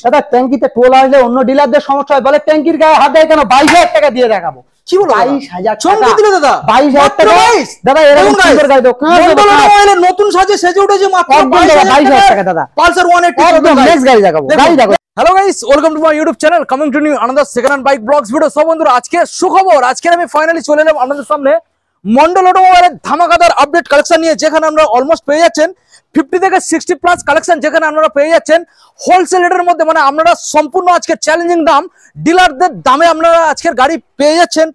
দাদা ট্যাঙ্কিতে টোল আসলে অন্য ডিলারদের সমস্যা হয়, বলে ট্যাঙ্কির গায়ে হাত দেয় কেন, 22,000 টাকা দিয়ে দেখাবো। কি বলো 22,000 চমকে দিলে দাদা, 22,000 টাকা দাদা। এরকম সুন্দর গাড়ি মন্ডল নতুন সাজে সেজে উঠেছে মাত্র 22,000 টাকা দাদা। পালসার 180 একদম নেক্সট গাড়ি দেখাবো, গাড়ি দেখো। Hello guys, welcome to my YouTube channel, coming to new another second hand bike blogs video. সব বন্ধুরা আজকে সুখবর, আজকে আমি ফাইনালি চলে এলাম আপনাদের সামনে মন্ডল অটোমোবাইলের ধামাকাদার আপডেট কালেকশন নিয়ে, যেখানে আমরা অলমোস্ট পেয়ে যাচ্ছেন 50 থেকে 60 প্লাস কালেকশন, যেখানে আপনারা পেয়ে যাচ্ছেন হোলসেল রেটের মধ্যে। মানে আপনারা সম্পূর্ণ আজকে চ্যালেঞ্জিং দাম, ডিলারদের দামে আপনারা আজকের গাড়ি পেয়ে যাচ্ছেন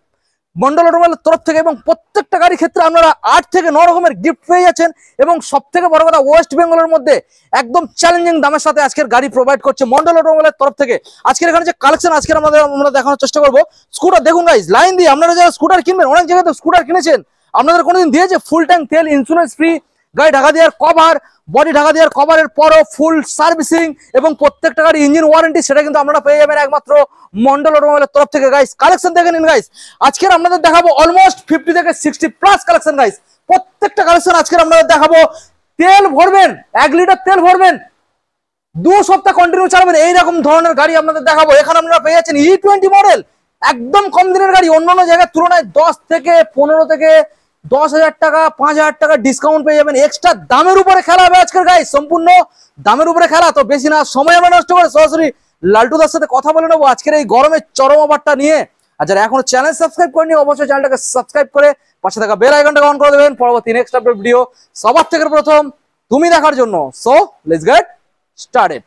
মন্ডল অটোমোবাইলের তরফ থেকে। এবং প্রত্যেকটা গাড়ির ক্ষেত্রে আপনারা 8 থেকে 9 রকমের গিফট পেয়ে যাচ্ছেন। এবং সব থেকে বড় কথা, ওয়েস্ট বেঙ্গলের মধ্যে একদম চ্যালেঞ্জিং দামের সাথে আজকের গাড়ি প্রোভাইড করছে মন্ডল অটোমোবাইলের তরফ থেকে। আজকের এখানে যে কালেকশন আজকের আমরা দেখানোর চেষ্টা করবো। স্কুটার দেখুন গাইস, লাইন দিয়ে আপনারা যারা স্কুটার কিনবেন, অনেক জায়গায় তো স্কুটার কিনেছেন, আপনাদের কোনোদিন দিয়েছে ফুল ট্যাঙ্ক তেল, ইন্স্যুরেন্স ফ্রি, গাড়ি ঢাকা দেওয়ার কভার, বডি ঢাকা দেওয়ার কভারের পরও ফুল সার্ভিসিং এবং প্রত্যেকটা গাড়ি ইঞ্জিন ওয়ারেন্টি, সেটা কিন্তু আপনারা পেয়ে যাবেন একমাত্র মন্ডল অটোমোবাইলের তরফ থেকে। গাইস কালেকশন দেখে নিন গাইস, আজকের আপনাদের দেখাবো অলমোস্ট 50 থেকে 60 প্লাস কালেকশন গাইস। প্রত্যেকটা কালেকশন আজকের আপনাদের দেখাবো। তেল ভরবেন, 1 লিটার তেল ভরবেন, 2 সপ্তাহ কন্টিনিউ চালাবেন, এইরকম ধরনের গাড়ি আপনাদের দেখাবো। এখানে আপনারা পেয়ে যাচ্ছেন E20 মডেল, একদম কম দিনের গাড়ি, অন্যান্য জায়গার তুলনায় 10 থেকে 15 থেকে 10,000 টাকা 5,000 টাকা ডিসকাউন্ট পেয়ে যাবেন। এক্সট্রা দামের উপরে খেলা হবে আজকের গাইস, সম্পূর্ণ দামের উপরে খেলা। তো বেশি না সময় আমরা নষ্ট করে সরাসরি লালটুদার সাথে কথা বলে নেবো আজকের এই গরমের চরম অফারটা নিয়ে। আর যারা এখনো চ্যানেল সাবস্ক্রাইব করেনি, অবশ্যই চ্যানেলটাকে সাবস্ক্রাইব করে পাশে থাকা বেল আইকনটা অন করে দেবেন পরবর্তী নেক্সট আপডেট ভিডিও সবার থেকে প্রথম তুমি দেখার জন্য। So let's get started.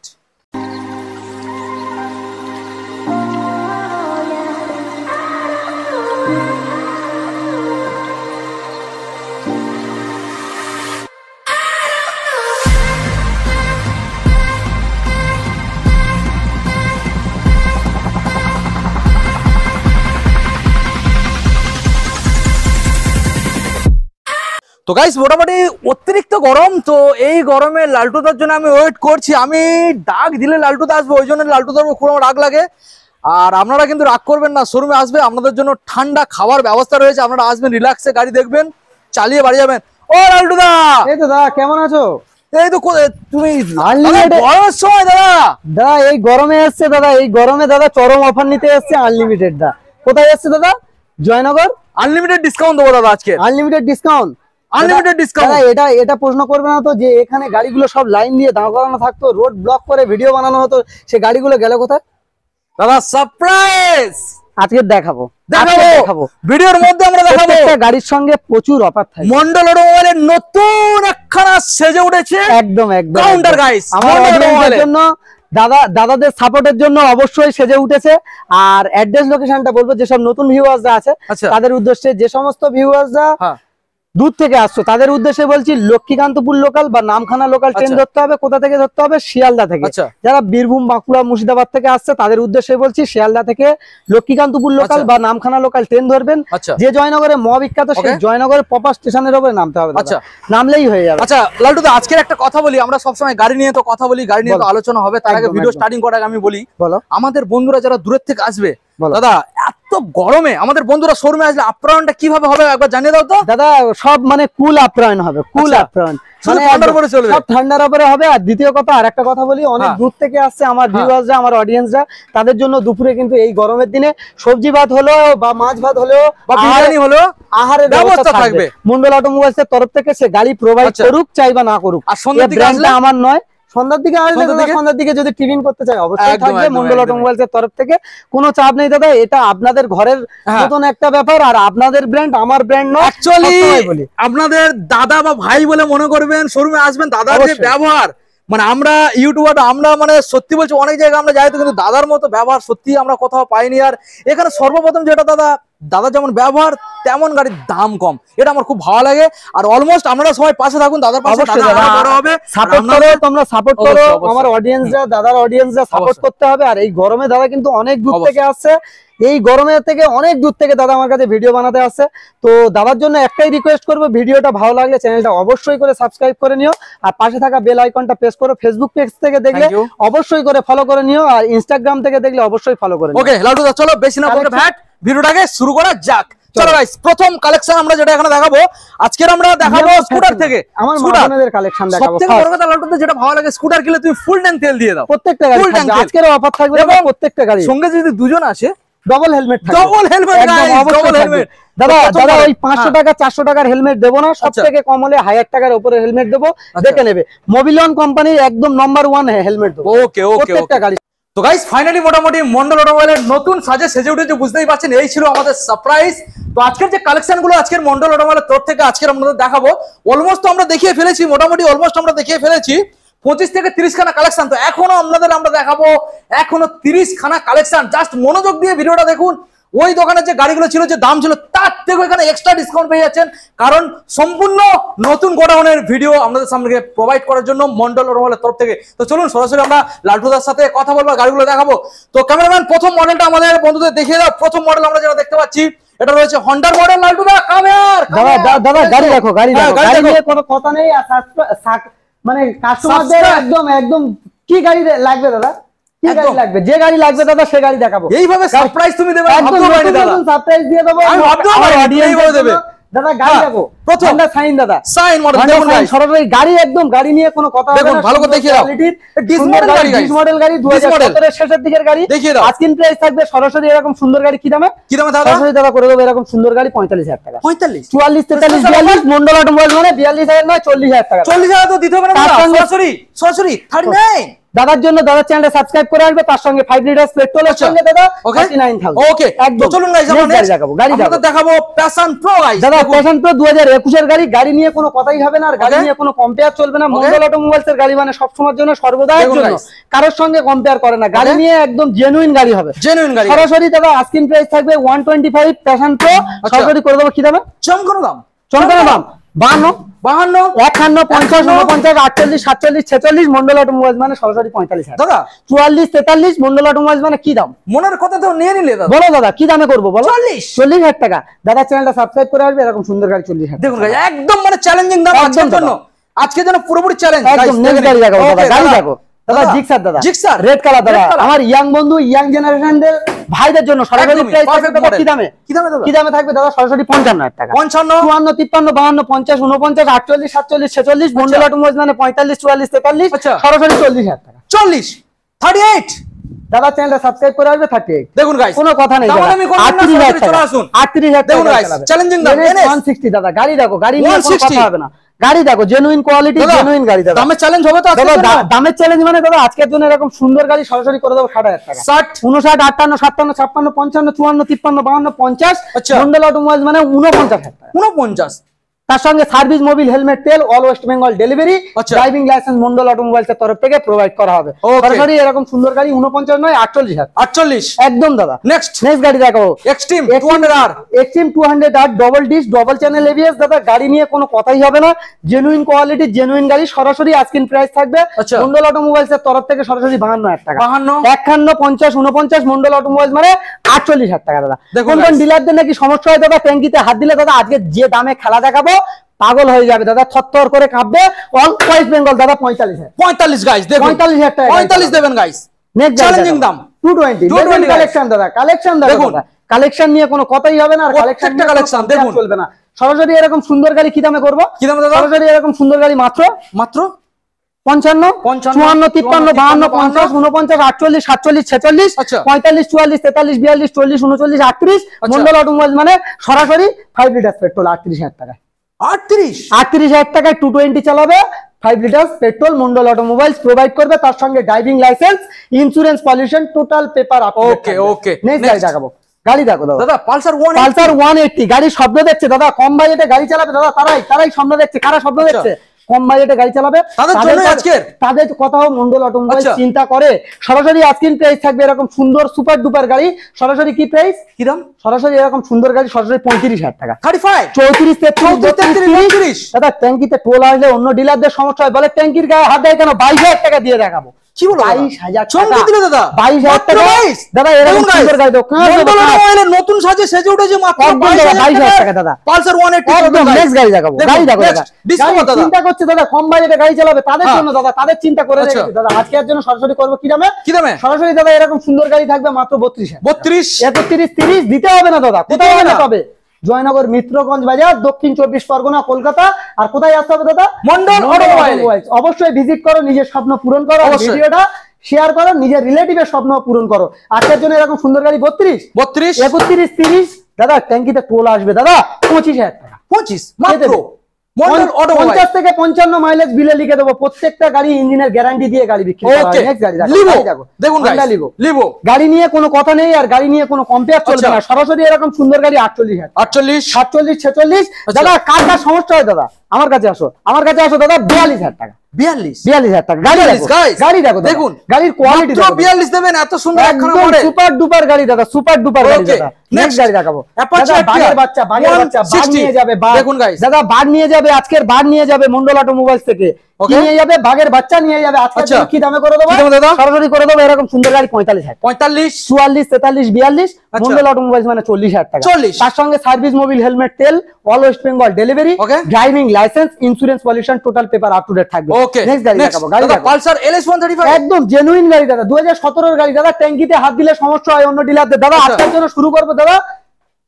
তো গাইস মোটামুটি অতিরিক্ত গরম, তো এই গরমে লালটুদার জন্য আমি ওয়েট করছি। আমি ডাক দিলে লালটুদা আসবে, ওই জন্য লালটুদার খুব আমার রাগ লাগে। আর আপনারা কিন্তু রাগ করবেন না, শোরুমে আসবে, আপনাদের জন্য ঠান্ডা খাবার ব্যবস্থা রয়েছে, আপনারা আসবেন, রিল্যাক্সে গাড়ি দেখবেন, চালিয়ে বাড়ি যাবেন। ও লালটুদা, এই তো দাদা কেমন আছো? এই তো তুমি গরমের সময় দাদা এই গরমে এসছে দাদা, এই গরমে দাদা চরম অফার নিতে এসছে আনলিমিটেড। দা কোথায় এসছে দাদা? জয়নগর। আনলিমিটেড ডিসকাউন্ট দেবো দাদা আজকে, আনলিমিটেড ডিসকাউন্ট। Unlimited discount. এটা প্রশ্ন করবে না তো যে এখানে গাড়িগুলো সব লাইন দিয়ে দাঁড় করানো থাকতো, রোড ব্লক করে ভিডিও বানানো হতো, সে গাড়িগুলো গেল কোথায়? দাদা সারপ্রাইজ আজকে দেখাবো ভিডিওর মধ্যে, আমরা দেখাবো গাড়ির সঙ্গে প্রচুর অফার থাকে। মন্ডল অটোমোবাইলের নতুন একখানা সেজে উঠেছে, একদম একদম কাউন্টার গাইস। আমার জন্য দাদাদের সাপোর্টের জন্য অবশ্যই সেজে উঠেছে। আর অ্যাড্রেস লোকেশনটা বলবো, যেসব নতুন ভিউয়ার্সরা আছে তাদের উদ্দেশ্যে, যে সমস্ত ভিউয়ার্সরা দূর থেকে আসছো তাদের উদ্দেশ্যে বলছি, লক্ষ্মীকান্তপুর লোকাল বা নামখানা লোকাল ট্রেন ধরতে হবে। কোথা থেকে ধরতে হবে? শিয়ালদা থেকে। যারা বীরভূম, বাঁকুড়া, মুর্শিদাবাদ থেকে আসছে তাদের উদ্দেশ্যে বলছি, শিয়ালদা থেকে লক্ষ্মীকান্তপুর লোকাল বা নামখানা লোকাল ট্রেন ধরবেন। যে জয়নগরে বিখ্যাত, সেই জয়নগরের প্রপার স্টেশনের উপরে নামতে হবে, নামলেই হয়ে যাবে। আচ্ছা লালটুদা, আজকের একটা কথা বলি, আমরা সবসময় গাড়ি নিয়ে তো কথা বলি, গাড়ি নিয়ে তো আলোচনা হবে, তার আগে ভিডিও স্টার্টিং করার আগে আমি বলি, আমাদের বন্ধুরা যারা দূরের থেকে আসবে, দাদা এত গরমে আমাদের বন্ধুরা শোরুমে আসলে আপ্যায়নটা কিভাবে হবে একবার জানিয়ে দাও তো। দাদা সব মানে কুল আপ্যায়ন হবে, কুল আপ্যায়ন, মানে সব ঠান্ডার উপরে হবে। আর দ্বিতীয় কথা, আর একটা কথা বলি, অনেক দূর থেকে আসছে আমার ভিউয়ার্সরা, আমার অডিয়েন্সরা, তাদের জন্য দুপুরে কিন্তু এই গরমের দিনে সবজি ভাত হলো বা মাছ ভাত হলো বা বিরিয়ানি হলো, আহারের ব্যবস্থা থাকবে মন্ডল অটোমোবাইলস এর তরফ থেকে। সে গাড়ি প্রোভাইড করুক চাই বা না করুক, আর সন্ধ্যার দিকে আসলে আমার নয়, সন্ধ্যার দিকে আসলে, সন্ধ্যার দিকে যদি টিফিন করতে চাই অবশ্যই থাকবে মন্ডল অটোমোবাইলস এর তরফ থেকে। কোনো চাপ নেই দাদা, এটা আপনাদের ঘরের মতন একটা ব্যাপার, আর আপনাদের ব্র্যান্ড আমার ব্র্যান্ড নয়। অ্যাকচুয়ালি আপনাদের দাদা বা ভাই বলে মনে করবেন, শোরুমে আসবেন, দাদার যে ব্যবহার, মানে আমরা ইউটিউবার, আমরা মানে সত্যি বলছি অনেক জায়গায় আমরা যাই তো, কিন্তু দাদার মতো ব্যবহার সত্যি আমরা কোথাও পাইনি। আর এখানে সর্বপ্রথম যেটা দাদা যেমন ব্যবহার তেমন গাড়ির দাম কম, এটা আমার খুব ভালো লাগে। আর অলমোস্ট আপনারা সবাই পাশে থাকুন, দাদার পাশে সাপোর্ট করো, তোমরা সাপোর্ট করো, আমার অডিয়েন্সরা, দাদার অডিয়েন্সরা সাপোর্ট করতে হবে। আর এই গরমে দাদা কিন্তু অনেক দূর থেকে আসছে, এই গরমের থেকে অনেক দূর থেকে দাদা আমার কাছে ভিডিও বানাতে আসছে। তো দাদার জন্য একটাই রিকোয়েস্ট করবো, ভিডিওটা ভালো লাগলে চ্যানেলটা অবশ্যই করে সাবস্ক্রাইব করে নিও, আর পাশে থাকা বেল আইকনটা প্রেস করো। ফেসবুক পেজ থেকে দেখলে অবশ্যই করে ফলো করে নিও, আর ইনস্টাগ্রাম থেকে দেখলে অবশ্যই ফলো করে নিও। ওকে লালটুদা, চলো বেশি না বলে ভিডিওটাকে শুরু করা যাক। চলো গাইস প্রথম কালেকশন আমরা যেটা এখানে দেখাবো, আজকের আমরা দেখাবো স্কুটার থেকে। আমার মামাদের কালেকশন দেখাবো। সবথেকে বড় কথা লালটুতে যেটা ভালো লাগে, স্কুটার কিনলে তুমি ফুল ট্যাঙ্ক তেল দিয়ে দাও, প্রত্যেকটা গাড়ি থাকবে। আজকের অফার থাকবে প্রত্যেকটা গাড়ি সঙ্গে যদি দুজন আসে ডবল হেলমেট থাকবে। Double helmet guys, double helmet. দাদা ওই 500 টাকা 400 টাকার হেলমেট দেবো না, সবথেকে কম হলে 1000 টাকার উপরে হেলমেট দেবো, দেখে নেবে। মোবিলন কোম্পানির একদম নাম্বার 1 হেলমেট দেবো। ওকে ওকে প্রত্যেকটা গাড়ি। তো গাইস ফাইনালি মোটামুটি মন্ডল অটোমোবাইলের নতুন সাজে সেজে উঠেছে, বুঝতেই পারছেন এই ছিল আমাদের সারপ্রাইজ। তো আজকের যে কালেকশন গুলো আজকের মন্ডল অটোমোবাইলের তরফ থেকে আজকের আপনাদের দেখাবো, অলমোস্ট আমরা দেখিয়ে ফেলেছি, মোটামুটি অলমোস্ট আমরা দেখিয়ে ফেলেছি 25 থেকে 30 খানা কালেকশন। তো এখনো আপনাদের আমরা দেখাবো এখনো 30 খানা কালেকশন। জাস্ট মনোযোগ দিয়ে ভিডিওটা দেখুন। ওই দোকানের যে গাড়িগুলো ছিল, যে দাম ছিল, তার থেকে এখানে এক্সট্রা ডিসকাউন্ট পেয়ে যাচ্ছেন, কারণ সম্পূর্ণ নতুন গোডাউনের ভিডিও আপনাদের সামনে প্রোভাইড করার জন্য মন্ডল অটোমোবাইলের তরফ থেকে। তো চলুন সরাসরি আমরা লালটুদার সাথে কথা বলবো, গাড়িগুলো দেখাবো। তো ক্যামেরাম্যান প্রথম মডেলটা আমাদের বন্ধুদের দেখিয়ে দাও। প্রথম মডেল আমরা যেটা দেখতে পাচ্ছি এটা রয়েছে হন্ডার মডেল। লালটুদা দাদা গাড়ি দেখো, গাড়ি নিয়ে কোনো কথা নেই। মানে কাস্টমারদের একদম কি গাড়ি লাগবে দাদা, কি গাড়ি লাগবে, যে গাড়ি লাগবে দাদা সে গাড়ি দেখাবো। এইভাবে সারপ্রাইজ তুমি দেবে, সারপ্রাইজ দিয়ে দেবো দাদা। গাড়ি দেখো প্রথম সাইন দাদা, সাইন মডেল দেখুন গাইস, সরাসরি গাড়ি একদম, গাড়ি নিয়ে কোনো কথা হবে না। দেখুন ভালো করে দেখিয়ে দাও, ডিস মডেল গাড়ি 2017 এর শেষের দিকের গাড়ি। আজকের প্রাইস থাকবে সরাসরি এরকম সুন্দর গাড়ি কি দামে দাদা? সরাসরি দাদা করে দেবো এরকম সুন্দর গাড়ি 45,000 টাকা। 45 44 43 42 মন্ডল অটোমোবাইল মানে 42,000 নয় 40,000 টাকা। 40,000 তো দিতে হবে না সরাসরি 39 দাদার জন্য দাদার চ্যানেলটা সাবস্ক্রাইব করে আসবে, তার সঙ্গে 5 লিটার পেট্রোলের সঙ্গে দাদা 39,000। ওকে একদম চলুন গাইস আমরা গাড়ি দেখাবো প্যাশন প্রো গাইস। দাদা প্যাশন প্রো 2021 এর গাড়ি, গাড়ি নিয়ে কোনো কথাই হবে না, আর গাড়ি নিয়ে কোনো কম্পেয়ার চলবে না। মন্ডল অটোমোবাইলস এর গাড়ি মানে সব সময়ের জন্য সর্বদার জন্য কারোর সঙ্গে কম্পেয়ার করে না, গাড়ি নিয়ে একদম জেনুইন গাড়ি হবে, জেনুইন গাড়ি। সরাসরি দাদা আস্কিং প্রাইস থাকবে 125 প্যাশন প্রো, সরাসরি করে দেবো কি দামে? চমকানো দাম 52 52 51 50 49 48 47 46 মন্ডল অটোমোবাইলস মানে সরাসরি 45,000 দাদা। 44 43 মন্ডল অটোমোবাইলস মানে কি দাম? মনের কথা তো নিয়ে নিলে দাদা, বলো দাদা কি দামে করবো বলো? 40,000 টাকা। দাদা চ্যানেলটা সাবস্ক্রাইব করে আসবে, এরকম সুন্দর গাড়ি 40,000। দেখুন গাইস একদম মানে চ্যালেঞ্জিং দাম আজকের জন্য, আজকের জন্য পুরোপুরি চ্যালেঞ্জ। একদম নেক্সট গাড়ি দেখাবো দাদা, গাড়ি দেখো দাদা জিক্সার, দাদা জিক্সার রেড কালার দাদা, আমার ইয়াং বন্ধু ইয়াং জেনারেশনদের ভাইদের জন্য সরাসরি প্রাইস থাকবে কি দামে? কি দামে থাকবে দাদা? সরাসরি 55,000 টাকা। 55 54 53 52 50 49 48 47 46 মন্ডল অটোমোবাইলস মানে 45 44 43 সরাসরি 40,000 টাকা। 40 38 দাদা চ্যানেলটা সাবস্ক্রাইব করে আসবে 38। দেখুন গাইস কোনো কথা নেই, 38,000 টাকা। 38,000 টাকা দেখুন গাইস চ্যালেঞ্জিং দাম 160 দাদা। গাড়ি দেখো, গাড়ি নিয়ে কোনো কথা হবে না, গাড়ি দেখো জেনুইন কোয়ালিটি, জেনুইন গাড়ি দাদা। দামের চ্যালেঞ্জ হবে তো আজকে? দামের চ্যালেঞ্জ মানে দাদা আজকের জন্য এরকম সুন্দর গাড়ি সরাসরি করে দেবো 60,000 টাকা। 60 59 58 57 56 55 54 53 52 50 মন্ডল অটোমোবাইলস মানে 49,000 টাকা। 49 তার সঙ্গে সার্ভিস, মোবিল, হেলমেট, তেল, all West Bengal delivery, driving licence Mondal automobiles এর তরফ থেকে প্রোভাইড করা হবে। সরাসরি এরকম সুন্দর গাড়ি 49 নয় 48,000। 48 একদম দাদা। নেক্সট গাড়ি দেখো Xtreme 200R। Xtreme 200R double disc double channel ABS দাদা, গাড়ি নিয়ে কোনো কথাই হবে না, জেনুইন কোয়ালিটি জেনুইন গাড়ি। সরাসরি আজকিন প্রাইস থাকবে মন্ডল অটোমোবাইলস এর তরফ থেকে সরাসরি 52,000 টাকা। 51 50 49 মন্ডল অটোমোবাইলস মানে 48,000 টাকা দাদা। কোন কোন ডিলারদের নাকি সমস্যা হয় দাদা ট্যাঙ্কিতে হাত দিলে, দাদা আজকে যে দামে খেলা দেখাবো পাগল হয়ে যাবে দাদা, থরথর করে কাঁপবে। অল ওয়েস্ট বেঙ্গল দাদা 45,000। 45 গাইস দেখুন 45,000 টাকা। 45 দেবেন গাইস। নেক্সট চ্যালেঞ্জিং দাম 220 কালেকশন দাদা, কালেকশন দেখুন, কালেকশন নিয়ে কোনো কথাই হবে না, আর কালেকশন দেখুন চলবে না। সরাসরি এরকম সুন্দর গাড়ি কি দামে করব? কি দামে দাদা? সরাসরি এরকম সুন্দর গাড়ি মাত্র 55 54 53 52 50 49 48 47 46 45 44 43 42 40 39 38 মন্ডল অটোমোবাইলস মানে সরাসরি 5 লিটার পেট্রোল 38,000 টাকা। 38,000 টাকায় 220 চালাবে, 5 litre petrol Mondal automobiles provide করবে, তার সঙ্গে driving licence, insurance, pollution total paper up. Okay next গাড়ি দেখাবো। গাড়ি দেখো দাদা পালসার 180 গাড়ি শব্দ দেখছে দাদা, কম বাজেটে গাড়ি চালাবে দাদা, তারাই শব্দ দেখছে। কারা শব্দ দেখছে? কম বাজেটে গাড়ি চালাবে তাদের কথাও মন্ডল অটোমোবাইল চিন্তা করে। সরাসরি আজকের প্রাইস থাকবে এরকম সুন্দর সুপার ডুপার গাড়ি। সরাসরি কি প্রাইস কি দাম? সরাসরি এরকম সুন্দর গাড়ি সরাসরি 35,000 টাকা। 35 34 33 দাদা ট্যাঙ্কিতে টোল আসলে অন্য ডিলারদের সমস্যা হয়, বলে ট্যাঙ্কির গায়ে হাত দেয় কেন? 22,000 টাকা দিয়ে দেখাবো। কি বলো 22,000 টাকা দিলে দাদা? 22,000 টাকা দাদা এরকম সুন্দর গাড়ি দাও। মন্ডল অটোমোবাইলের নতুন সাজে সেজে উঠেছে মাত্র 22,000 টাকা দাদা। পালসার 180 একদম নেক্সট গাড়ি দেখাবো। গাড়ি দেখো দাদা, ডিসকাউন্ট দাদা চিন্তা করছে দাদা কম বাজেটে গাড়ি চালাবে, তাদের জন্য দাদা, তাদের চিন্তা করে রেখেছি দাদা। আজকের জন্য সরাসরি করব কি দামে? কি দামে? সরাসরি দাদা এরকম সুন্দর গাড়ি থাকবে মাত্র 32,000। 32 31 30 দিতে হবে না দাদা, কোথাও হবে না, তবে জয়নগর মিত্রগঞ্জ বাজার, দক্ষিণ 24 পরগনা, কলকাতা। আর কোথায় আসতে হবে দাদা? মন্ডল অটোমোবাইলস। অবশ্যই ভিজিট করো, নিজের স্বপ্ন পূরণ করো, ভিডিওটা শেয়ার করো, নিজের রিলেটিভের স্বপ্ন পূরণ করো। আজকের জন্য এরকম সুন্দর গাড়ি 32, 31, 30 দাদা, ট্যাঙ্কিতে টোল আসবে দাদা 25,000 টাকা। 25 মাত্র। মন্ডল অটোমোবাইল 50 থেকে 55 মাইলেজ বিলে লিখে দেবো। প্রত্যেকটা গাড়ি ইঞ্জিনের গ্যারান্টি দিয়ে গাড়ি বিক্রি করা হয়। নেক্সট গাড়ি দেখো, দেখুন গাইস, লিভো গাড়ি নিয়ে কোনো কথা নেই, আর গাড়ি নিয়ে কোনো কম্পেয়ার চলবে না। সরাসরি এরকম সুন্দর গাড়ি 48,000, 48, 47, 46। দাদা কার কার সমস্যা হয় দাদা আমার কাছে আসো, আমার কাছে আসো দাদা। 42,000 টাকা, 42,000 টাকা গাড়ি দেখো, গাড়ি দেখো, দেখুন গাড়ির কোয়ালিটি দেখো। 42 দেবেন, এত সুন্দর একখানা মডেল, সুপার ডুপার গাড়ি দাদা, সুপার ডুপার গাড়ি দাদা। নেক্সট গাড়ি দেখাবো, বাগের বাচ্চা, বাঘ নিয়ে যাবে। দেখুন গাইস, দাদা বাঘ নিয়ে যাবে, আজকের বাঘ নিয়ে যাবে মন্ডল অটোমোবাইলস থেকে। নিয়ে যাবে বাঘের বাচ্চা নিয়ে যাবে। আজকে কি দামে করে দেবো সরাসরি করে দেবো এরকম সুন্দর গাড়ি 45,000, 45, 44, 43, 42। মন্ডল অটোমোবাইলস মানে 40,000 টাকা। তার সঙ্গে সার্ভিস, মোবিল, হেলমেট, তেল, all West Bengal delivery, driving licence, insurance, pollution, total paper up to date থাকবে। নেক্সট গাড়ি দেখাবো, গাড়ি দেখো পালসার LS 135, একদম জেনুইন গাড়ি দাদা, 2017 এর গাড়ি দাদা। ট্যাঙ্কিতে হাত দিলে সমস্যা হয় অন্য ডিলারদের দাদা। আজকের জন্য শুরু করবো দাদা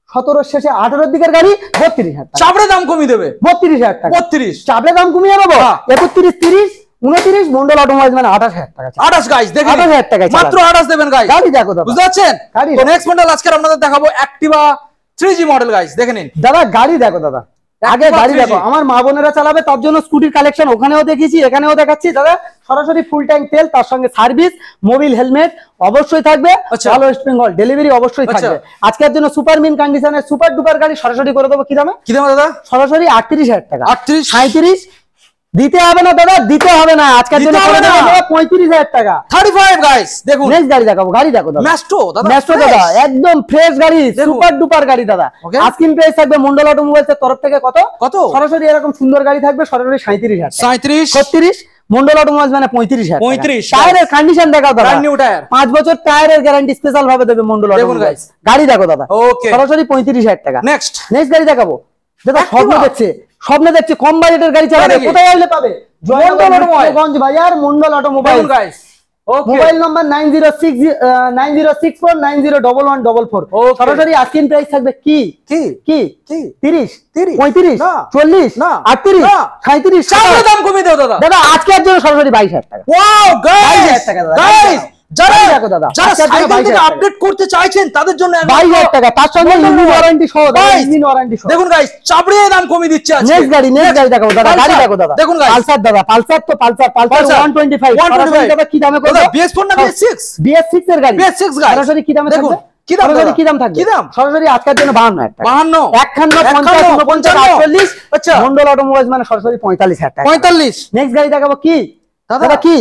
17 শেষে 18 দিকের গাড়ি 32,000 টাকা। চাবড়ে দাম কমিয়ে দেবে 32,000 টাকা, 32 চাবড়ে দাম কমিয়ে দেবো 31, 30, 29। মন্ডল অটোমোবাইলস মানে 28,000 টাকা। 28 গাইস, দেখেন 28,000 টাকা মাত্র 28 দেবেন গাইস। গাড়ি দেখো দাদা, বুঝতে পারছেন? তো নেক্সট মডেল আজকে আপনাদের দেখাবো অ্যাক্টিভা 3G মডেল গাইস, দেখে নিন দাদা। গাড়ি দেখো দাদা, আগে গাড়ি দেখো। আমার মা বোনেরা চালাবে, তার জন্য স্কুটির কালেকশন ওখানেও দেখিয়েছি, এখানেও দেখাচ্ছি দাদা। সরাসরি ফুল ট্যাঙ্ক তেল, তার সঙ্গে সার্ভিস, মোবিল, হেলমেট অবশ্যই থাকবে, অল ওয়েস্ট বেঙ্গল ডেলিভারি অবশ্যই থাকবে। আজকের জন্য সুপার মিন কন্ডিশনের সুপার ডুপার গাড়ি সরাসরি করে দেবো। কি দামে দাদা? সরাসরি 38,000 টাকা। 38, 37 দিতে হবে না দাদা, দিতে হবে না। আজকের জন্য 35,000 টাকা। 35 গাইস, দেখুন নেক্সট গাড়ি দেখাবো, গাড়ি দেখো দাদা। ম্যাস্ট্রো দাদা, ম্যাস্ট্রো দাদা একদম ফ্রেশ গাড়ি, সুপার ডুপার গাড়ি দাদা। আস্কিং প্রাইস থাকবে মন্ডল অটোমোবাইলস এর তরফ থেকে কত? সরাসরি এরকম সুন্দর গাড়ি থাকবে সরাসরি 37,000, 37, 36। মন্ডল অটোমোবাইলস মানে 35,000, 35। টায়ারের কন্ডিশন দেখাও দাদা, ব্র্যান্ড নিউ টায়ার, 5 বছর টায়ারের গ্যারান্টি স্পেশাল ভাবে দেবে মন্ডল অটোমোবাইলস। গাড়ি দেখো দাদা, সরাসরি 35,000 টাকা। নেক্সট গাড়ি দেখাবো দাদা। স্বপ্ন দেখছে কম বাজেটের গাড়ি চালাবে, কোথায় আসলে পাবে? জয়নগর বাজার, Mondal automobiles guys. Mobile number 9064901144। সরাসরি আস্কিং প্রাইস থাকবে কি 30, 35, 40, 38, 37। চাবড়ে দাম কমিয়ে দাও দাদা। দাদা আজকের জন্য সরাসরি 22,000 টাকা। ওয়াও গাইস, গাইস যারা সাইকেল থেকে আপডেট করতে চাইছেন তাদের জন্য 22,000 টাকা, তার সঙ্গে ইঞ্জিন ওয়ারেন্টি সহ। ইঞ্জিন ওয়ারেন্টি সহ দেখুন গাইস, চাবড়ে দাম কমিয়ে দিচ্ছে আজকে। নেক্সট গাড়ি দেখাবো দাদা, গাড়ি দেখো দাদা। দেখুন গাইস, পালসার দাদা, পালসার 125। সরাসরি দাদা কি দামে করবে? BS4 না BS6? BS6 এর গাড়ি, BS6 গাড়ি সরাসরি কি দামে দেখুন। থাকবে? কি দাম থাকবে? সরাসরি আজকের জন্য 52,000 টাকা। 52, 51, 50, 49, 48। আচ্ছা, মন্ডল অটোমোবাইলস মানে সরাসরি 45,000 টাকা। 45। নেক্সট গাড়ি দেখাবো কি দাদা? কি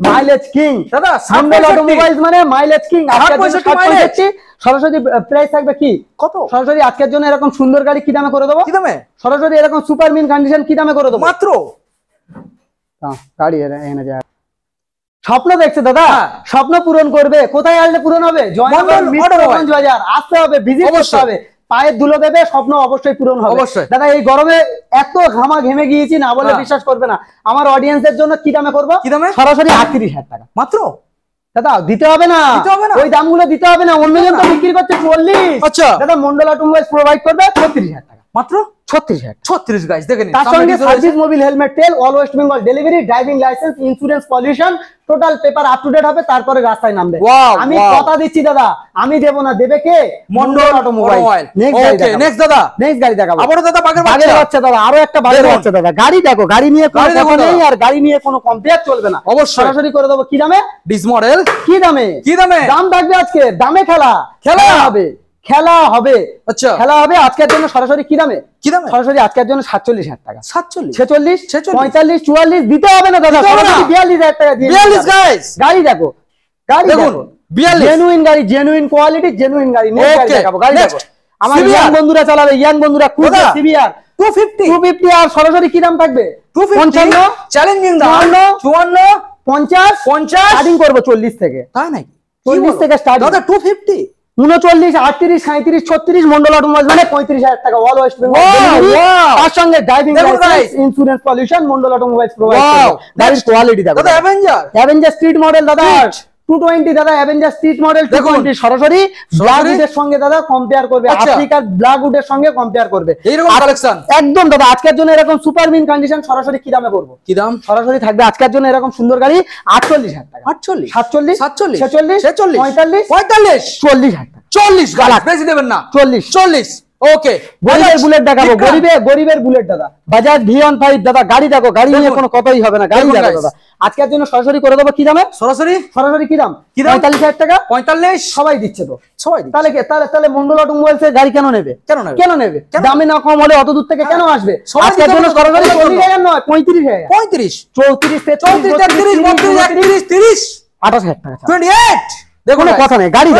মাইলেজ কিং দাদা। মন্ডল অটোমোবাইলস মানে মাইলেজ কিং। সরাসরি প্রাইস থাকবে কি কত? সরাসরি আজকের জন্য এরকম সুন্দর গাড়ি কি দামে করে দেবো? কি দামে? সরাসরি এরকম সুপার মিন কন্ডিশন কি দামে করে দেবো? মাত্র গাড়ি এনে যায়। স্বপ্ন দেখছে দাদা, স্বপ্ন পূরণ করবে। কোথায় আসলে পূরণ হবে? জয়নগর মিত্রগঞ্জ বাজার আসতে হবে, ভিজিট করতে হবে, পায়ের ধুলো দেবে, স্বপ্ন অবশ্যই পূরণ হবে। দাদা এই গরমে এত ঘামা ঘেমে গিয়েছি না বলে বিশ্বাস করবে না। আমার অডিয়েন্সের জন্য কি দামে করবো? সরাসরি 38,000 টাকা মাত্র। দাদা দিতে হবে না, ওই দামগুলো দিতে হবে না। অন্যজন তো বিক্রি করছে 40। আচ্ছা দাদা মন্ডল অটোমোবাইলস প্রোভাইড করবে 36,000 টাকা মাত্র। 36,000 গাইস, দেখেন তার সঙ্গে সার্ভিস, মোবিল, হেলমেট, তেল, all West Bengal delivery, driving licence, insurance, pollution, total paper up to date হবে। তারপরে রাস্তায় নামবে। আমি কথা দিচ্ছি দাদা, আমি দেব না, দেবে কে? মন্ডল অটোমোবাইল। নেক্সট দাদা, নেক্সট গাড়ি দেখাবো। আবারো দাদা বাগের বাচ্চা দাদা, আরো একটা বাগের বাচ্চা দাদা। গাড়ি দেখো, গাড়ি নিয়ে কোনো কথা নেই, আর গাড়ি নিয়ে কোনো কম্পেয়ার চলবে না। অবশ্যই সরাসরি করে দেবো কি দামে? Dish model. কি দামে? দাম থাকবে আজকে, দামে খেলা হবে। আচ্ছা, খেলা হবে আজকের জন্য সরাসরি কি দামে? সরাসরি আজকের জন্য 47,000 টাকা। 46, 45, 44 দিতে হবে না দাদা, 42,000 টাকা দিয়ে। 42 গাইস, গাড়ি দেখো, গাড়ি দেখুন, 42 জেনুইন গাড়ি, জেনুইন কোয়ালিটি, জেনুইন গাড়ি। নেক্সট গাড়ি দেখাবো, গাড়ি দেখো। আমার ইয়াং বন্ধুরা চালাবে, ইয়াং বন্ধুরা কুড়া সিভিআর 250। আর সরাসরি কি দাম থাকবে? 55, চ্যালেঞ্জিং দাম 54, 50 স্টার্টিং করব 40 থেকে। তাই নাকি? 40 থেকে স্টার্টিং দাদা। 250, 39, 38, 37, 36। মন্ডল অটোমোবাইলস মানে 35,000 টাকা। অল ওয়েস্ট বেঙ্গল ডেলিভারি, তার সঙ্গে driving licence, insurance, pollution. Mondal automobiles provide করে। গাড়ির কোয়ালিটি দেখো দাদা। অ্যাভেঞ্জার স্ট্রিট মডেল দাদা, 220 দাদা অ্যাভেঞ্জার স্ট্রিট মডেল 220 সরাসরি ব্ল্যাকউডের সঙ্গে দাদা কম্পেয়ার করবে, আফ্রিকার ব্ল্যাকউডের সঙ্গে কম্পেয়ার করবে এইরকম কালেকশন একদম দাদা। আজকের জন্য এরকম সুপার মিন কন্ডিশন সরাসরি কি দামে করব, কি দাম সরাসরি থাকবে আজকের জন্য এরকম সুন্দর গাড়ি 48,000 টাকা, 48 47 47 46 46 45 45 40,000 টাকা, 40 গালাক বেশি দেবেন না, 40 40 ওকে। গরিবের বুলেট দেখাবো, গরিবের বুলেট দাদা, বাজাজ V15 দাদা গাড়ি দেখো, গাড়ি নিয়ে কোনো কথাই হবে না, গাড়ি দেখো দাদা। আজকের জন্য সরাসরি করে দেবো কি দামে, সরাসরি কি দাম 45,000 টাকা, 45 সবাই দিচ্ছে তো, সবাই তাহলে তাহলে মন্ডল অটোমোবাইলস এর গাড়ি কেন নেবে, কেন নেবে দামে না কম হলে অত দূর থেকে কেন আসবে? আজকের জন্য সরাসরি 40,000 নয় 35,000, 35 34 33 33 32 30 28,000 টাকা, 28 দেখুন কথা নেই, গাড়ি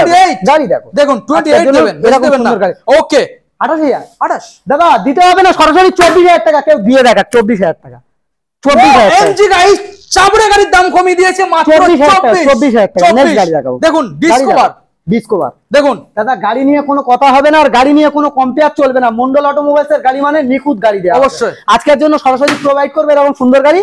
দেখো দেখুন 28 দেবেন, দেবেন না ওকে 28,000 28 দাদা দিতে হবে না, সরাসরি 24,000 টাকা কেউ দিয়ে দেখা, 24,000 টাকা, 24,000 এমজি গাইস চাবড়ে গাড়ির দাম কমিয়ে দিয়েছে মাত্র 24,000 টাকা। নেক্সট গাড়ি দেখাবো, দেখুন ডিসকভার দেখুন দাদা, গাড়ি নিয়ে কোনো কথা হবে না আর গাড়ি নিয়ে কোনো কম্পেয়ার চলবে না। মন্ডল অটোমোবাইলস এর গাড়ি মানে নিখুঁত গাড়ি দেওয়া অবশ্যই। আজকের জন্য সরাসরি প্রোভাইড করবে এরকম সুন্দর গাড়ি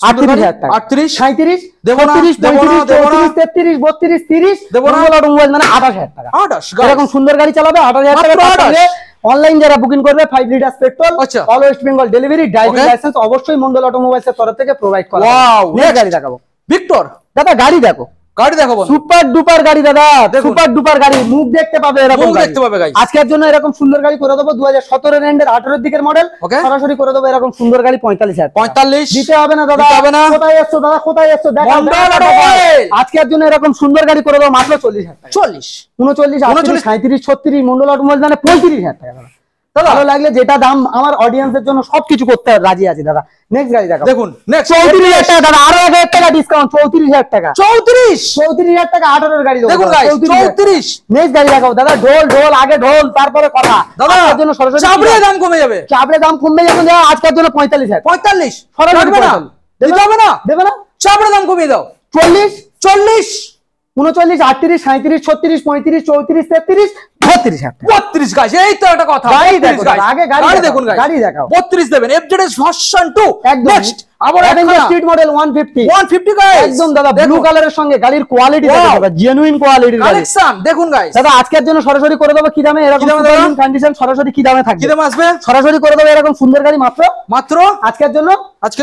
38,000 টাকা, 38 37 দেবো না, 33 দেবো না, 34 দেবো না। 32 32 30 দেবো না। মন্ডল অটোমোবাইল মানে 28,000 টাকা, 28 এরকম সুন্দর গাড়ি চালাবে 28,000 টাকা। মাত্র 28 অনলাইন যারা বুকিং করবে 5 লিটার পেট্রোল, আচ্ছা। All West Bengal delivery, driving Okay. Licence অবশ্যই মন্ডল অটোমোবাইলস এর তরফ থেকে প্রোভাইড করা হবে। ওয়াও Next গাড়ি দেখাবো, ভিক্টর দাদা গাড়ি দেখো, গাড়ি দেখো বন্ধু, সুপার ডুপার গাড়ি দাদা, দেখুন। সুপার ডুপার গাড়ি, মুখ দেখতে পাবে এরকম মুখ গাড়ি। দেখতে পাবে গাইস। আজকের জন্য এরকম সুন্দর গাড়ি করে দেবো 2017 এন্ডের 18 দিকের মডেল, Okay. সরাসরি করে দেবো এরকম সুন্দর গাড়ি 45,000 টাকা। 45 দিতে হবে না দাদা, দিতে হবে না। কোথায় এসছো দাদা, কোথায় এসছো দেখা, মন্ডল দেখা, দেখা। অটোমোবাইল। আজকের জন্য এরকম সুন্দর গাড়ি করে দেবো মাত্র 40,000 টাকা, 40 39 38 37 36 মন্ডল অটোমোবাইল মানে 35,000 টাকা দাদা। ভালো লাগলে যেটা দাম আমার অডিয়েন্সের জন্য সবকিছু করতে রাজি আছি দাদা। নেক্সট গাড়ি দেখাবো, দেখুন নেক্সট 34,000 টাকা দাদা, আরো 1,000 টাকা ডিসকাউন্ট, 34,000 টাকা, 34 টাকা 18 এর গাড়ি দেবো দেখুন গাইস 34 নেক্সট গাড়ি দেখাবো দাদা, ঢোল আগে ঢোল তারপরে কথা দাদা আজকের জন্য সরাসরি চাবড়ে দাম কমে যাবে, চাবড়ে দাম কমবে যেমন দেওয়া আজকের জন্য 45,000 45 সরাসরি লাগবে না, 45 দিতে হবে না, দেবে না, চাবড়ে দাম কমিয়ে দাও 40 40 39 38 37 36 35 34 33 32,000 টাকা। 32 গাইস, এই তো একটা কথা, গাড়ি 32 দেখো guys। আগে গাড়ি দেখুন গাইস, গাড়ি দেখাও 32 দেবেন, এফজেডএস ভার্সন 2 একদম নেক্সট আবার অ্যাভেঞ্জার একটা স্ট্রিট মডেল 150 150 গাইস, একদম দাদা ব্লু কালারের সঙ্গে গাড়ির কোয়ালিটি দেখো দাদা, জেনুইন কোয়ালিটির গাড়ি কালেকশন দেখুন গাইস, দাদা। আজকের জন্য সরাসরি করে দেবো কি দামে, এরকম কি দামে দাদা? কন্ডিশন সরাসরি কি দামে কি থাকবে, দাম আসবে সরাসরি করে দেবো এরকম সুন্দর গাড়ি মাত্র আজকের জন্য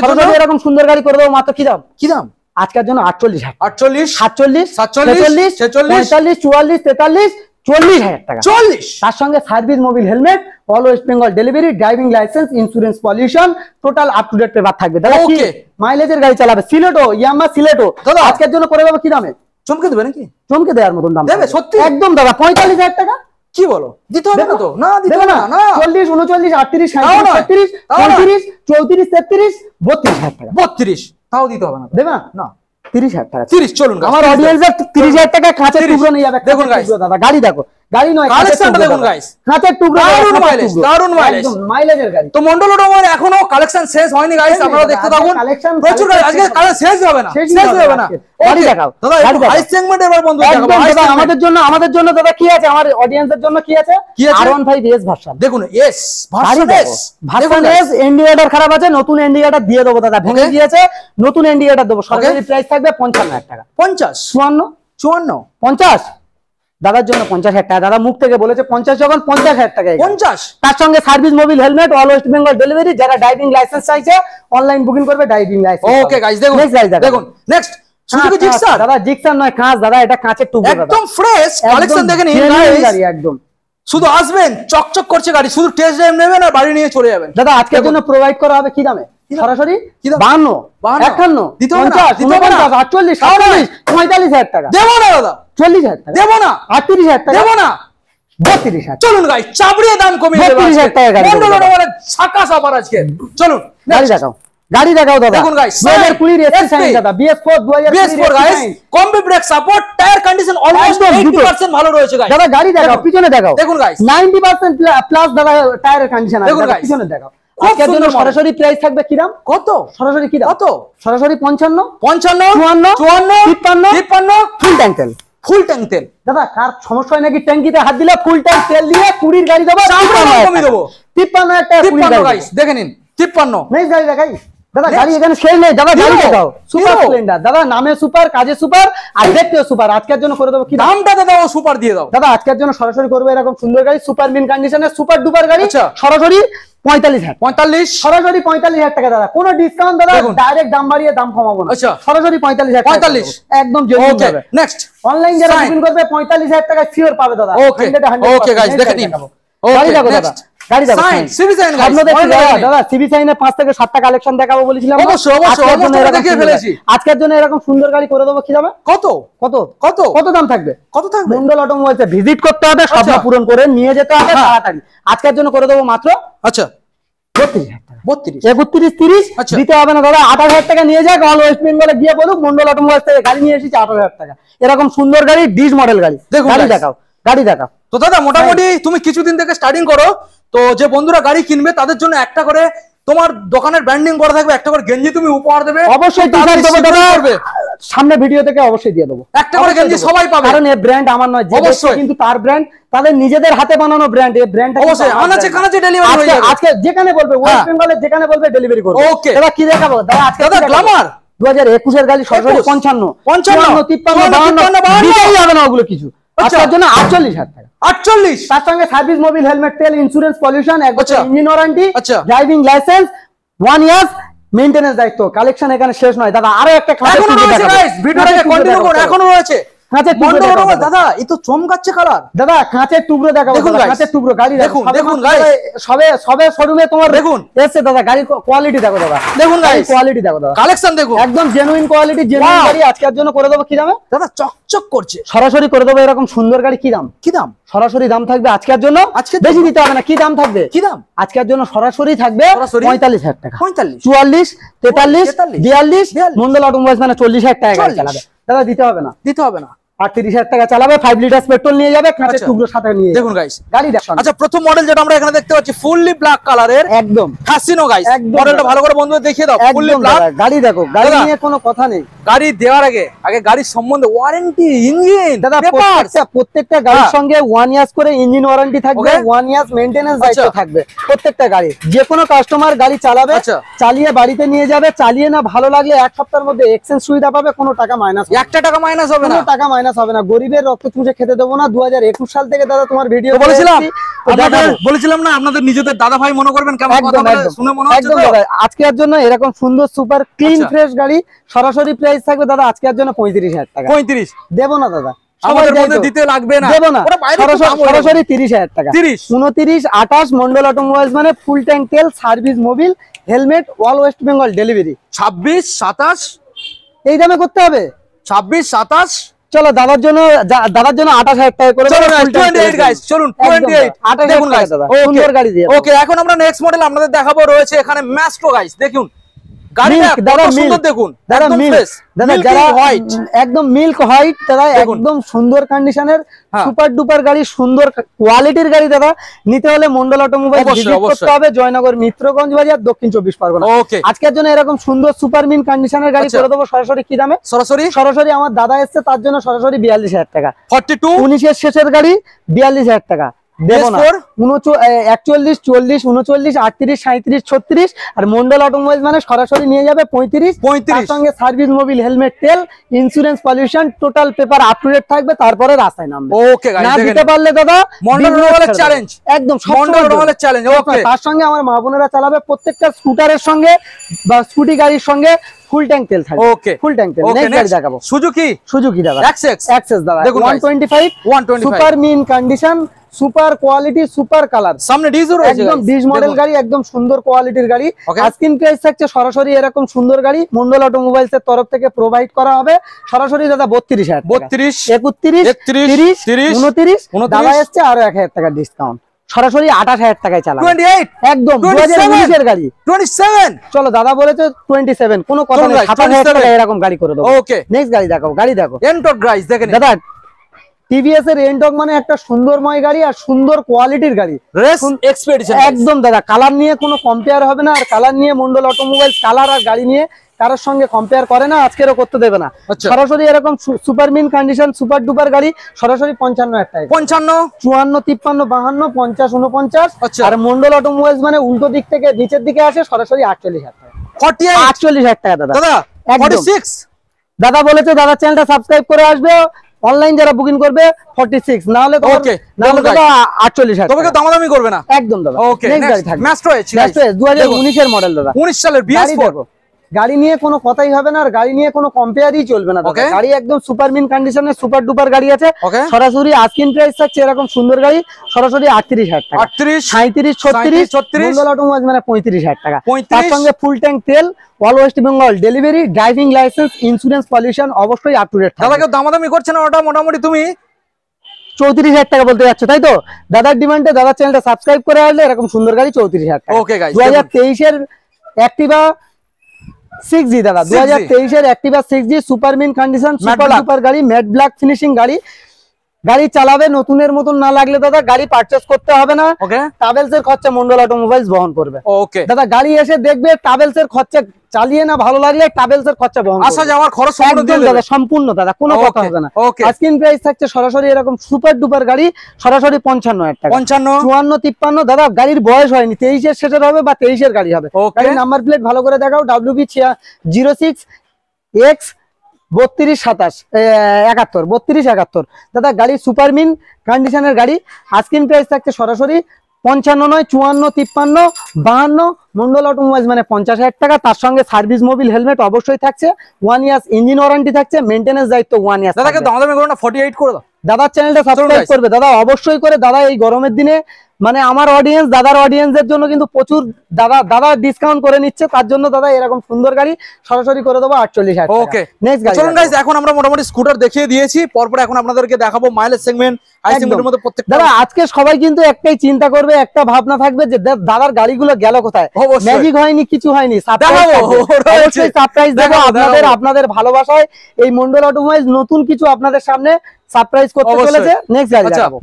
জন্য? এরকম সুন্দর গাড়ি করে দেবো মাত্র কি দাম, কি দাম আজকের জন্য 48,000 48 47 47 46 45 44 43 40,000 টাকা। 40 তার সঙ্গে service Mobil helmet, all West Bengal delivery, driving licence, insurance, pollution total up to date paper থাকবে দাদা। কি Okay. মাইলেজের গাড়ি চালাবে, সিলেটো ইয়ামা সিলেটো দাদা। আজকের জন্য করে দেবো কি দামে, চমকে দেবে নাকি, চমকে দেওয়ার মতন দাম দেবে থাকবে। সত্যি? একদম দাদা 45,000 টাকা কি বলো, দিতে হবে না তো, না দিতে দেবে হবে না, না, না 40 39 38 তাও 37 নয়, 36 তাও নয়। 35 34 33 32,000 টাকা 32 তাও দিতে হবে না তো। দেবে না, না 30,000 টাকা। 30 চলুন guys, আমার 30 অডিয়েন্সের 30,000 টাকা কাঁচের 30 টুকরো নিয়ে যাবে। দেখুন কাঁচের guys। টুকরো দাদা, গাড়ি দেখো, গাড়ি নয় কালেকশনটা দেখুন guys, কাঁচের টুকরো, দারুণ কাঁচের mileage, টুকরো। দারুণ mileage। একদম মাইলেজের গাড়ি। তো মন্ডল অটোমোবাইল এখনো কালেকশন শেষ হয়নি গাইস, হয়নি আপনারা দাদা, দেখতে আজকে থাকুন, collection প্রচুর গাড়ি, আজকে শেষ কালেকশন শেষ হবে না, শেষই শেষ হবে হবে না। আজকে। গাড়ি Okay, দেখাও, দাদা গাড়ি একটু দেখাও। হাই সেগমেন্ট এবার বন্ধু একদম দেখাবো, high দাদা, segment। আমাদের জন্য দাদা কি আছে, আমার অডিয়েন্সের জন্য কি আছে, কি আছে? R15 S version. দেখুন S version S, version S indicator খারাপ আছে, নতুন ইন্ডিকেটর দিয়ে দেবো দাদা, ভেঙে Okay. দিয়েছে, নতুন ইন্ডিকেটর দেবো। সরকারি প্রাইস থাকবে 55,000 টাকা। 50 54 54 50 দাদার জন্য 50,000 টাকা, দাদা মুখ থেকে বলেছে 50 যখন 50,000 টাকা। 50 তার সঙ্গে service Mobil helmet, all West Bengal delivery, যারা ড্রাইভিং লাইসেন্স চাইছে অনলাইন বুকিং করবে, ড্রাইভিং লাইসেন্স। ওকে গাইস দেখুন, নেক্সট গাড়ি দেখুন নেক্সট সুজুকি জিক্সার, দাদা জিক্সার নয় কাঁচ দাদা, এটা কাঁচের টুকরো দাদা, একদম ফ্রেশ কালেকশন দেখেন গাড়ি একদম। শুধু আসবেন চকচক করছে গাড়ি, শুধু টেস্ট ড্রাইভ নেবেন আর বাড়ি নিয়ে চলে যাবেন। দাদা আজকের জন্য প্রোভাইড করা হবে কি দামে, সরাসরি কি দাম? 52 52 58 দিতে হবে না, 50 দিতে হবে না। 48 47 45,000 টাকা, দেবো না দাদা, 40,000 টাকা, দেবো না, 38,000 টাকা, দেবো না। 32,000 চলুন গাইস চাবড়িয়ে দাম কমিয়ে দেবো, 32,000 টাকা গাড়ি দেবো। মন্ডল অটোমোবাইল ছাকা সাপার আজকে। চলুন গাড়ি দেখাও, গাড়ি দেখাও দাদা। দেখুন guys, 2020 এসপি সাইন দাদা, BS4 BS4 guys, combi break support, tyre condition almost একদম 80% ভালো রয়েছে গাইস। দাদা গাড়ি দেখাও, পিছনে দেখাও, দেখুন গাইস 90% প্লাস দাদা টায়ারের কন্ডিশন আছে, দেখুন দাদা guys, পিছনে দেখাও। খুব আজকের জন্য সুন্দর সরাসরি প্রাইস থাকবে কি দাম, কত, সরাসরি কি দাম, কত, সরাসরি 55 55 54 54 53 ফুল ট্যাঙ্ক তেল। ফুল ট্যাঙ্ক তেল। দাদা কার সমস্যা হয় নাকি, ট্যাঙ্কিতে হাত দিলে ফুল ট্যাঙ্ক তেল দিয়ে 20 গাড়ি দেবো, চাবড়িয়ে দাম কমিয়ে দেবো, 53,000 টাকা 20 53 গাড়ি গাইস দেখে নিন 53। নেক্সট গাড়ি দেখাই, দাদা গাড়ি এখানে শেষ নেই দাদা, গাড়ি দেখাও। সুপার স্প্লেন্ডার দাদা, নামে সুপার, কাজে সুপার, আর দেখতেও সুপার। আজকের জন্য করে দেবো কি দামটা দাদা ও সুপার দিয়ে দাও দাদা, আজকের জন্য সরাসরি করবো এরকম সুন্দর গাড়ি, সুপার মিন কন্ডিশনের সুপার ডুপার গাড়ি, সরাসরি 45,000, 45, সরাসরি 45,000 টাকা দাদা, কোনো ডিসকাউন্ট দাদা, ডাইরেক্ট দাম বাড়িয়ে দাম কমাবো না, সরাসরি 45,000 টাকা, 45 একদম জেনুইন হবে। নেক্সট অনলাইন যারা বুকিং করবে 45,000 টাকা শিওর পাবে দাদা। ওকে ওকে গাইস দেখে নিন। গাড়ি দেখো দাদা, গাড়ি দেখো, সাইন সিবি সাইন গাইস, দাদা সিবি সাইনে 5 থেকে 7টা কালেকশন দেখাবো বলেছিলাম, অবশ্যই অবশ্যই দেখিয়ে ফেলেছি। আজকের জন্য এরকম সুন্দর গাড়ি করে দেবো। কি দামে? কত কত কত কত দাম থাকবে? কত থাকবে? মন্ডল অটোমোবাইলসে ভিজিট করতে হবে, স্বপ্ন পূরণ করে নিয়ে যেতে হবে তাড়াতাড়ি। আজকের জন্য করে দেবো মাত্র 32, 30 দিতে হবে না দাদা, 28,000 টাকা নিয়ে যাক, অল ওয়েস্ট বেঙ্গলে গিয়ে বলুক মন্ডল অটোমোবাইলস থেকে গাড়ি নিয়ে এসেছি 28,000 টাকা। এরকম সুন্দর গাড়ি, ডিস মডেল গাড়ি, গাড়ি দেখাও, গাড়ি দেখাও। তো দাদা মোটামুটি তুমি কিছুদিন থেকে স্টার্টিং করো, তো যে বন্ধুরা গাড়ি কিনবে তাদের জন্য একটা করে তোমার দোকানের ব্র্যান্ডিং করা থাকবে, একটা করে গেঞ্জি তুমি উপহার দেবে, অবশ্যই টি-শার্ট দেবো দাদা, সামনে ভিডিও থেকে অবশ্যই দিয়ে দেবো, একটা করে গেঞ্জি সবাই পাবে, কারণ এই ব্র্যান্ড আমার নয়, অবশ্যই কিন্তু তার ব্র্যান্ড, তাদের নিজেদের হাতে বানানো ব্র্যান্ড, এই ব্র্যান্ডটা অবশ্যই আনাচে কানাচে ডেলিভারি হয়ে যাবে। আজকে যেখানে বলবে ওয়েস্ট বেঙ্গলে যেখানে বলবে ডেলিভারি করব। ওকে দাদা কি দেখাবো দাদা? আজকে দাদা গ্ল্যামার 2021 এর গাড়ি, সরাসরি 55, 53, 52 দিতেই হবে না ওগুলো কিছু। আজকের জন্য 48,000 টাকা, 48, তার সঙ্গে সার্ভিস, মোবিল, হেলমেট, তেল, ইন্স্যুরেন্স, পলিউশন, এক বছর ইঞ্জিন ওয়ারেন্টি, ড্রাইভিং লাইসেন্স, 1 ইয়ার মেইনটেনেন্স দায়িত্ব। কালেকশন এখানে শেষ নয় দাদা, আরো একটা এখনো রয়েছে গাইস, ভিডিওটাকে কন্টিনিউ করুন, এখনো রয়েছে কাঁচের টুকরো দেখাবো দাদা, এই তো চমকাচ্ছে কালার দাদা, কাঁচের টুকরো দেখাবো, দেখুন কাঁচের টুকরো গাড়ি দেখুন, দেখুন গাইস, সবে শোরুমে তোমার দেখুন এসে দাদা, গাড়ির কোয়ালিটি দেখো দাদা, দেখুন গাইস কোয়ালিটি দেখো দাদা, কালেকশন দেখুন, একদম জেনুইন কোয়ালিটি, জেনুইন গাড়ি। আজকের জন্য করে দেবো কি দামে দাদা? চকচক করছে, সরাসরি করে দেবো এরকম সুন্দর গাড়ি। কি দাম? কি দাম? সরাসরি দাম থাকবে আজকের জন্য, আজকে বেশি দিতে হবে না। কি দাম থাকবে? কি দাম? আজকের জন্য সরাসরি থাকবে 45,000 টাকা, 44, 44, 43, 42, মন্ডল অটোমোবাইলস মানে 40,000 টাকা গাড়ি চালাবে দাদা, দিতে হবে না, দিতে হবে না। 38,000 টাকা চালাবে, 5 লিটার পেট্রোল নিয়ে যাবে, কাঁচের টুকরো সাথে নিয়ে দেখুন গাইস গাড়ি দেখুন। আচ্ছা প্রথম মডেল যেটা আমরা এখানে দেখতে পাচ্ছি ফুললি ব্ল্যাক কালারের, একদম কাসিনো গাইস, মডেলটা ভালো করে বন্ধুদের দেখিয়ে দাও। ফুললি ব্ল্যাক গাড়ি দেখো, গাড়ি নিয়ে কোনো কথা নেই। গাড়ি দেওয়ার আগে গাড়ির সম্বন্ধে ওয়ারেন্টি, ইঞ্জিন দাদা, প্রত্যেকটা গাড়ির সঙ্গে 1 ইয়ার করে ইঞ্জিন ওয়ারেন্টি থাকবে, 1 ইয়ার মেইনটেনেন্স দায়িত্ব থাকবে প্রত্যেকটা গাড়ি। যে কোনো কাস্টমার গাড়ি চালাবে, চালিয়ে বাড়িতে নিয়ে যাবে, চালিয়ে না ভালো লাগলে 1 সপ্তাহের মধ্যে এক্সচেঞ্জ সুবিধা পাবে, কোনো টাকা মাইনাস, 1 টাকা মাইনাস হবে না, কোনো টাকা মাইনাস হবে না। গরিবের রক্ত চুষে খেতে দেবো না। 2021 সাল থেকে দাদা তোমার ভিডিও বলেছিলাম না, আপনাদের নিজেদের দাদা ভাই মনে করবেন, কেমন কথা বলে শুনে মনে হচ্ছে তো। আজকের জন্য এরকম সুন্দর সুপার ক্লিন ফ্রেশ গাড়ি, সরাসরি প্রাইস থাকবে দাদা আজকের জন্য 35,000 টাকা। 35 দেবো না দাদা, আমাদের মধ্যে দিতে লাগবে না, দেবো না, সরাসরি 30,000 টাকা। 30, 29, 28 মন্ডল অটোমোবাইলস মানে ফুল ট্যাঙ্ক তেল, service, Mobil, helmet, all West Bengal delivery. 26, 27 এই দামে করতে হবে, 26, 27 চলো দাদার জন্য 28,000 টাকা করে 28 গাইস, চলুন 28 দেখুন গাইস, সুন্দর গাড়ি দিয়ে। ওকে এখন আমরা নেক্সট মডেল আপনাদের দেখাবো, রয়েছে এখানে ম্যাস্ট্রো গাইস, দেখুন গাড়িটা কত সুন্দর, দেখুন দাদা মিল্ক, দাদা যারা হোয়াইট, একদম মিল্ক হোয়াইট দাদা, একদম সুন্দর কন্ডিশনের সুপার ডুপার গাড়ি, সুন্দর কোয়ালিটির গাড়ি দাদা। নিতে হলে মন্ডল অটোমোবাইল ভিজিট করতে হবে, জয়নগর, মিত্রগঞ্জ বাজার, দক্ষিণ 24 পরগনা। আজকের জন্য এরকম সুন্দর সুপার মিন কন্ডিশনের গাড়ি করে দেবো সরাসরি। কি দামে? সরাসরি আমার দাদা এসছে তার জন্য সরাসরি 42,000 টাকা। 42, 19 এর শেষের গাড়ি 42,000 টাকা দেবো না। 41, 40, 39, 38, 37, 36 আর মন্ডল অটোমোবাইল মানে সরাসরি নিয়ে যাবে 35। তার সঙ্গে সার্ভিস, মোবিল, হেলমেট, তেল, insurance, pollution, total paper up to date থাকবে, তারপরে রাস্তায় নামবে। ওকে গাইস, না দিতে পারলে দাদা মন্ডল অটোমোবাইলের চ্যালেঞ্জ, একদম মন্ডল অটোমোবাইলের চ্যালেঞ্জ। ওকে তার সঙ্গে আমার মা বোনেরা চালাবে, প্রত্যেকটা স্কুটারের সঙ্গে বা স্কুটি গাড়ির সঙ্গে ফুল ট্যাঙ্ক তেল থাকবে। ওকে ফুল ট্যাঙ্ক তেল। নেক্সট গাড়ি দেখাবো সুজুকি দাদা, অ্যাক্সেস দাদা, দেখুন 125 super mint condition, super quality, super colour, সামনে ডিজও রয়েছে, একদম ডিজ মডেল গাড়ি, একদম সুন্দর কোয়ালিটির গাড়ি। আজকিন প্রাইস থাকছে সরাসরি এরকম সুন্দর গাড়ি মন্ডল অটোমোবাইলস এর তরফ থেকে প্রোভাইড করা হবে সরাসরি দাদা 32,000 টাকা। 32, 31, 30, 29 দাদা এসছে আরো 1,000 টাকা ডিসকাউন্ট, সরাসরি 28,000 টাকায় চালাবে। 28 একদম 2019 এর গাড়ি। 27 চলো দাদা বলেছে 27, কোনো কথা নেই, 27,000 টাকা এরকম গাড়ি করে দেবো। ওকে নেক্সট গাড়ি দেখো, গাড়ি দেখো এনটর্ক গাইস, দেখেন দাদা টিভিএস এর এনটর্ক মানে একটা সুন্দরময় গাড়ি আর সুন্দর কোয়ালিটির গাড়ি, রেস এক্সপেডিশন একদম দাদা, কালার নিয়ে কোনো কম্পেয়ার হবে না। আর কালার নিয়ে মন্ডল অটোমোবাইলস কালার আর গাড়ি নিয়ে কারোর সঙ্গে কম্পেয়ার করে না, আজকেরও করতে দেবে না। সরাসরি এরকম super mint condition super duper গাড়ি সরাসরি 55,000 টাকা। 55, 54, 53, 52, 50, 49 আর মন্ডল অটোমোবাইলস মানে উল্টো দিক থেকে নিচের দিকে আসে সরাসরি 48,000 টাকা। 48,000 টাকা দাদা। দাদা 46 দাদা বলেছে দাদা চ্যানেলটা সাবস্ক্রাইব করে আসবে, অনলাইন যারা বুকিং করবে 46, না হলে ওকে না হলে দাদা 48,000 তবে কেউ দামাদামি করবে না একদম দাদা। ওকে নেক্সট গাড়ি থাকবে ম্যাস্ট্রো এজ 2019 এর মডেল দাদা, 19 সালের BS4 গাড়ি নিয়ে কোনো কথাই হবে না, আর গাড়ি নিয়ে কোনো কম্পেয়ারই চলবে না দাদা। গাড়ি একদম সুপার মিন কন্ডিশনে সুপার ডুপার গাড়ি আছে। সরাসরি আস্কিং প্রাইস থাকছে এরকম সুন্দর গাড়ি সরাসরি 38,000 টাকা, 38 37 36 মন্ডল অটোমোবাইলস মানে 35,000 টাকা। তার সঙ্গে ফুল ট্যাঙ্ক তেল, all West Bengal delivery, driving licence, insurance, pollution অবশ্যই আপ টু ডেট। দাদা কেউ দামাদামি করছে না, ওটা মোটামুটি তুমি 34,000 টাকা বলতে যাচ্ছ তাই তো? দাদার ডিমান্ডে দাদার চ্যানেলটা সাবস্ক্রাইব করে আসলে এরকম সুন্দর গাড়ি 34,000 টাকা। ওকে গাইস 2023 এর অ্যাক্টিভা 6G দাদা, 2023 এর Activa 6G super mint condition super super গাড়ি, ম্যাট ব্ল্যাক ফিনিশিং গাড়ি। গাড়ি চালাবে নতুনের মতন না লাগলে দাদা গাড়ি পারচেজ করতে হবে না। ট্রাভেলস এর খরচা মন্ডল অটোমোবাইলস বহন করবে। ওকে দাদা গাড়ি এসে দেখবে ট্রাভেলস এর খরচা, চালিয়ে না ভালো লাগলে ট্রাভেলস এর খরচা বহন করবে, আসা যাওয়ার খরচ সম্পূর্ণ দিয়ে দাদা সম্পূর্ণ দাদা, কোনো কথা হবে না। আস্কিং প্রাইস থাকছে সরাসরি এরকম সুপার ডুপার গাড়ি সরাসরি 55,000 টাকা, 55 54 53। দাদা গাড়ির বয়স হয়নি, 23 এর শেষের হবে বা 23 এর গাড়ি হবে। গাড়ির নাম্বার প্লেট ভালো করে দেখাও, WB 06X 3271। দাদা গাড়ি সুপার মিন কন্ডিশনের গাড়ি, আস্কিং প্রাইস থাকছে সরাসরি 55 নয় 54 53 52। মন্ডল অটোমোবাইলস মানে 50,000 টাকা। তার সঙ্গে সার্ভিস মোবিল হেলমেট অবশ্যই থাকছে, 1 ইয়ার্স ইঞ্জিন ওয়ারেন্টি থাকছে, মেইনটেনেন্স দায়িত্ব 1 ইয়ার্স। দাদাকে দামাদামি করো না, 48 করে দাও। দাদার চ্যানেলটা সাবস্ক্রাইব করবে দাদা অবশ্যই করে। দাদা এই গরমের দিনে মানে আমার অডিয়েন্স, দাদার অডিয়েন্সের জন্য কিন্তু প্রচুর দাদা ডিসকাউন্ট করে নিচ্ছে, তার জন্য দাদা এরকম সুন্দর গাড়ি সরাসরি করে দেবো 48,000 টাকা। ওকে নেক্সট গাড়ি চলুন গাইস, এখন আমরা মোটামুটি স্কুটার দেখিয়ে দিয়েছি, পরপর এখন আপনাদেরকে দেখাবো মাইলেজ সেগমেন্ট, হাই সেগমেন্টের মধ্যে প্রত্যেকটা। দাদা আজকে সবাই কিন্তু একটাই চিন্তা করবে, একটা ভাবনা থাকবে যে দাদার গাড়িগুলো গেল কোথায়, ম্যাজিক হয়নি, কিছু হয়নি, অবশ্যই সারপ্রাইজ দেবো আপনাদের ভালোবাসায়। এই মন্ডল অটোমোবাইলস নতুন কিছু আপনাদের সামনে সারপ্রাইজ করতে চলেছে। নেক্সট গাড়ি দেখাবো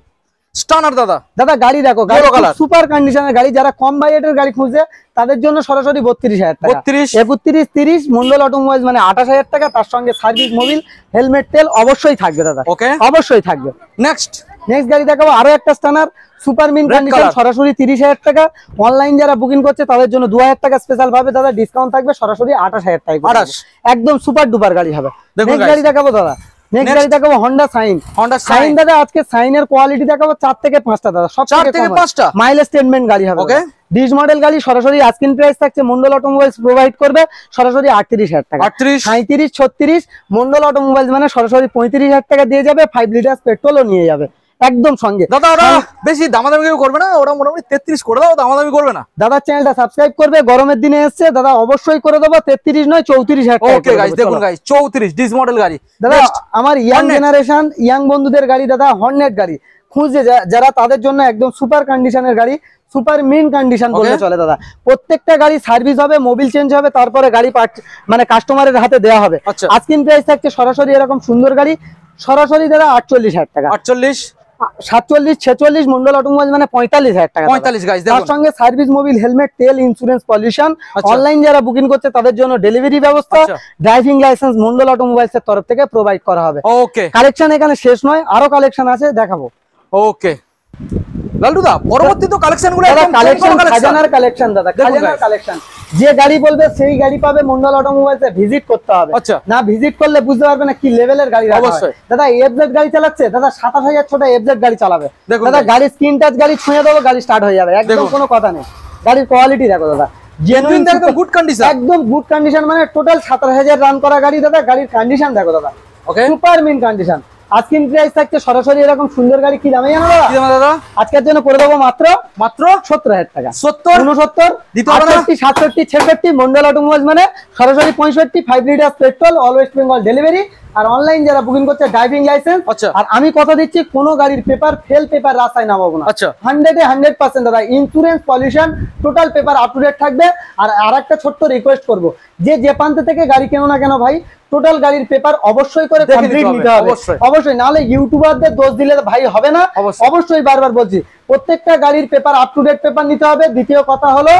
স্টানার। দাদা গাড়ি দেখো, গাড়ি সুপার কন্ডিশনের গাড়ি, যারা কম বাজেটের গাড়ি খুঁজছে তাদের জন্য সরাসরি 32,000 টাকা, 32 30 মন্ডল অটোমোবাইলস মানে 28,000 টাকা। তার সঙ্গে সার্ভিস মোবিল হেলমেট তেল অবশ্যই থাকবে দাদা, অবশ্যই থাকবে। নেক্সট গাড়ি দেখাবো আরো একটা স্টানার সুপার মিন কন্ডিশন সরাসরি 30,000 টাকা। অনলাইন যারা বুকিং করছে তাদের জন্য 2,000 টাকা স্পেশাল ভাবে দাদা ডিসকাউন্ট থাকবে, সরাসরি 28,000 টাকা, একদম সুপার ডুপার গাড়ি হবে। নেক্সট গাড়ি দেখাবো দাদা, নেক্সট গাড়ি দেখাবো হন্ডা সাইন। দাদা আজকে সাইনের কোয়ালিটি দেখাবো 4 থেকে 5টা দাদা, সব থেকে 5টা মাইলেজ স্টেটমেন্ট গাড়ি হবে। ওকে ডিস মডেল গাড়ি সরাসরি আস্কিং প্রাইস থাকছে মন্ডল অটোমোবাইলস প্রোভাইড করবে সরাসরি 38,000 টাকা, 37 36 মন্ডল অটোমোবাইলস মানে সরাসরি 35,000 টাকা দিয়ে যাবে, 5 লিটার পেট্রোলও নিয়ে যাবে একদম সঙ্গে। দাদা ওরা বেশি দামাদামি করবে না, ওরা মোটামুটি 33 করে দাও, দামাদামি করবে না। দাদার চ্যানেলটা সাবস্ক্রাইব করবে, গরমের দিনে এসেছে দাদা অবশ্যই করে দেবো 33 নয় 34,000 টাকা। ওকে গাইস দেখুন গাইস 34 ডিস মডেল গাড়ি দাদা, আমার ইয়াং জেনারেশন ইয়াং বন্ধুদের গাড়ি দাদা, হর্নেট গাড়ি খুঁজছে যারা, তাদের জন্য একদম সুপার কন্ডিশনের গাড়ি, সুপার মিন কন্ডিশন বলতে চলে দাদা। প্রত্যেকটা গাড়ি সার্ভিস হবে, মোবিল চেঞ্জ হবে, তারপরে গাড়ি মানে কাস্টমারের হাতে দেওয়া হবে। আস্কিং প্রাইস থাকছে সরাসরি এরকম সুন্দর গাড়ি সরাসরি দাদা 48,000 টাকা, 48 47 46 মন্ডল অটোমোবাইল মানে 45,000 টাকা, 45 গাইস। তার সঙ্গে সার্ভিস মোবিল হেলমেট তেল ইন্স্যুরেন্স পলিউশন। অনলাইন যারা বুকিং করছে তাদের জন্য ডেলিভারি ব্যবস্থা, ড্রাইভিং লাইসেন্স মন্ডল অটোমোবাইলস এর তরফ থেকে প্রোভাইড করা হবে। ওকে কালেকশন এখানে শেষ নয়, আরো কালেকশন আছে দেখাবো। ওকে লালটুদা পরবর্তী তো কালেকশনগুলো একদম খাজানার কালেকশন দাদা, খাজানার কালেকশন। যে গাড়ি বলবে সেই গাড়ি পাবে, মন্ডল অটোমোবাইলস এ ভিজিট করতে হবে, না ভিজিট করলে বুঝতে পারবে না কি লেভেলের গাড়ি রাখা হয়। দাদা এফজেড গাড়ি চালাচ্ছে দাদা, 27,000 ছোট এফজেড গাড়ি চালাবে দাদা, গাড়ি স্ক্রিন টাচ গাড়ি ছুঁয়ে দেবো গাড়ি স্টার্ট হয়ে যাবে, একদম কোনো কথা নেই। গাড়ির কোয়ালিটি দেখো দাদা, জেনুইন একদম গুড কন্ডিশন, একদম গুড কন্ডিশন মানে টোটাল 17,000 রান করা গাড়ি দাদা। গাড়ির কন্ডিশন দেখো দাদা, ওকে super mint condition. Asking price থাকছে সরাসরি এরকম সুন্দর গাড়ি কি দামে জানো দাদা? আজকের জন্য করে দেবো মাত্র 70,000 টাকা, 70 69 68 67 66 মন্ডল অটোমোবাইলস মানে সরাসরি 65 5 litre petrol, all West Bengal delivery. আর অনলাইন যারা বুকিং করছে ড্রাইভিং লাইসেন্স। আর আমি কথা দিচ্ছি কোনো গাড়ির পেপার ফেল পেপার রাস্তায় নামাবো না, 100% দাদা। Insurance pollution total paper up to date থাকবে। আর আরেকটা ছোট্ট রিকোয়েস্ট করব, যে প্রান্ত থেকে গাড়ি কেনো না কেন ভাই, টোটাল গাড়ির পেপার অবশ্যই করে কমপ্লিট নিতে হবে, অবশ্যই, নাহলে ইউটিউবারদের দোষ দিলে ভাই হবে না। অবশ্যই বারবার বলছি প্রত্যেকটা গাড়ির paper up to date paper নিতে হবে। দ্বিতীয় কথা হলো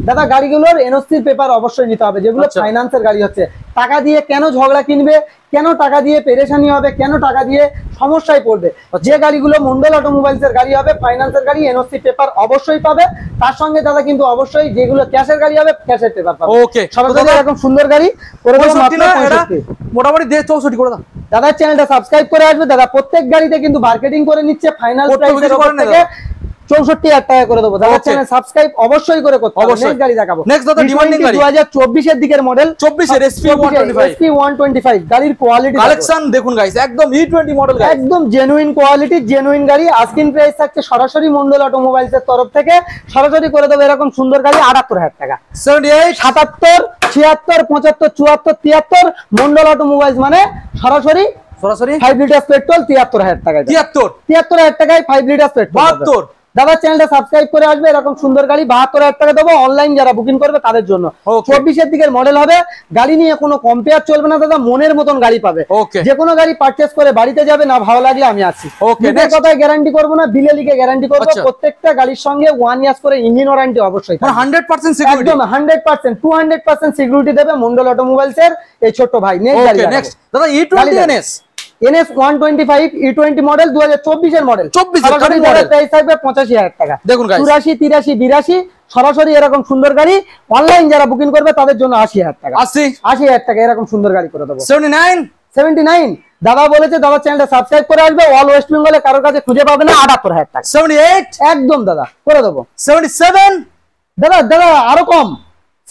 দাদা গাড়িগুলোর এনওসির পেপার অবশ্যই নিতে হবে, যেগুলো ফাইন্যান্সের গাড়ি হচ্ছে। টাকা দিয়ে কেন ঝগড়া কিনবে, কেন টাকা দিয়ে পেরেশানি হবে, কেন টাকা দিয়ে সমস্যায় পড়বে। যে গাড়িগুলো মন্ডল অটোমোবাইলস এর গাড়ি হবে, ফাইন্যান্সের গাড়ি, এনওসি পেপার অবশ্যই পাবে। তার সঙ্গে দাদা কিন্তু অবশ্যই যেগুলো ক্যাশের গাড়ি হবে ক্যাশের পেপার পাবে। ওকে, সরাসরি এরকম সুন্দর গাড়ি করে দেবো মাত্র 65। মোটামুটি 64 করে দাও। দাদা চ্যানেলটা সাবস্ক্রাইব করে আসবে। দাদা প্রত্যেক গাড়িতে কিন্তু মার্কেটিং করে নিচ্ছে, ফাইনাল প্রাইসের উপর থেকে 64,000 টাকা করে দেবো। দাদা চ্যানেল সাবস্ক্রাইব অবশ্যই করে করতে হবে। নেক্সট গাড়ি দেখাবো। নেক্সট দাদা ডিমান্ডিং গাড়ি 2024 এর দিকের মডেল, 24 এর SP125 গাড়ির কোয়ালিটি কালেকশন দেখুন গাইস, একদম E20 মডেল গাইস, একদম জেনুইন কোয়ালিটি, জেনুইন গাড়ি। আস্কিং প্রাইস থাকছে সরাসরি মন্ডল অটোমোবাইলস এর তরফ থেকে সরাসরি করে দেবো এরকম সুন্দর গাড়ি 78,000 টাকা। 78 77 76 75 74 73 মন্ডল অটোমোবাইলস মানে সরাসরি 5 লিটার পেট্রোল 73,000 টাকায়। 73,000 টাকায় 5 লিটার পেট্রোল। 72 দাদা চ্যানেলটা সাবস্ক্রাইব করে আসবে এরকম সুন্দর গাড়ি 72,000 টাকা দেবো অনলাইন যারা বুকিং করবে তাদের জন্য। 24 এর দিকের মডেল হবে, গাড়ি নিয়ে কোনো কম্পেয়ার চলবে না দাদা, মনের মতন গাড়ি পাবে। যে কোনো গাড়ি পারচেজ করে বাড়িতে যাবে, না ভালো লাগলে আমি আছি, কথায় গ্যারান্টি করবো না, বিলে লিখে গ্যারান্টি করবো। প্রত্যেকটা গাড়ির সঙ্গে 1 ইয়ার্স করে ইঞ্জিন ওয়ারেন্টি অবশ্যই 100% সিকিউরিটি, একদম 100% 200% সিকিউরিটি দেবে মন্ডল অটোমোবাইলস এর এই ছোট ভাই। নেক্সট দাদা E20 NS 125 E20 মডেল 2024 এর মডেল, 24 এর মডেল, প্রাইস থাকবে 85,000 টাকা। দেখুন গাইস 84 83 82 সরাসরি এরকম সুন্দর গাড়ি অনলাইন যারা বুকিং করবে তাদের জন্য 80,000 টাকা। 80,000 টাকা এরকম সুন্দর গাড়ি করে দেবো। 79 দাদা বলেছে, দাদা চ্যানেলটা সাবস্ক্রাইব করে আসবে। অল ওয়েস্ট বেঙ্গলে কারোর কাছে খুঁজে পাবে না, 78,000 টাকা। 78 একদম দাদা করে দেবো। 77 দাদা আরো কম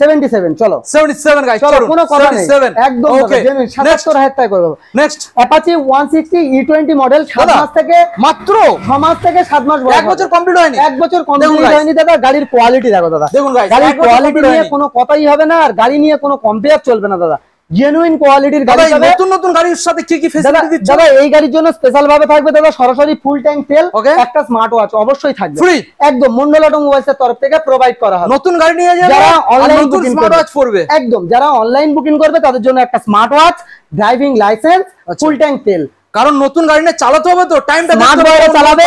77 চলো 77 গাইস, চলো কোনো কথা নেই, একদম জেনুইন 77,000 টাকা করে দেবো। নেক্সট অ্যাপাচি 160 E20 মডেল 7 মাস থেকে মাত্র 6 মাস থেকে 7 মাস বয়স, 1 বছর কমপ্লিট হয়নি, 1 বছর কমপ্লিট হয়নি দাদা। গাড়ির কোয়ালিটি দেখো দাদা, দেখুন গাইস গাড়ির কোয়ালিটি নিয়ে কোনো কথাই হবে না, আর গাড়ি নিয়ে কোনো কম্পেয়ার চলবে না দাদা, জেনুইন কোয়ালিটির গাড়ি পাবে। নতুন গাড়ির সাথে কি কি ফ্যাসিলিটি দিচ্ছে দাদা? এই গাড়ির জন্য স্পেশাল ভাবে থাকবে দাদা সরাসরি ফুল ট্যাঙ্ক তেল, একটা স্মার্ট ওয়াচ অবশ্যই থাকবে ফ্রি, একদম মন্ডল অটোমোবাইলস এর তরফ থেকে প্রোভাইড করা হবে। নতুন গাড়ি নিয়ে যাবে যারা অনলাইন নতুন স্মার্ট ওয়াচ পড়বে, একদম যারা অনলাইন বুকিং করবে তাদের জন্য একটা smart watch, driving licence, full tank তেল। কারণ নতুন গাড়ি নিয়ে চালাতে হবে তো, টাইমটা স্মার্ট বাইরে চালাবে,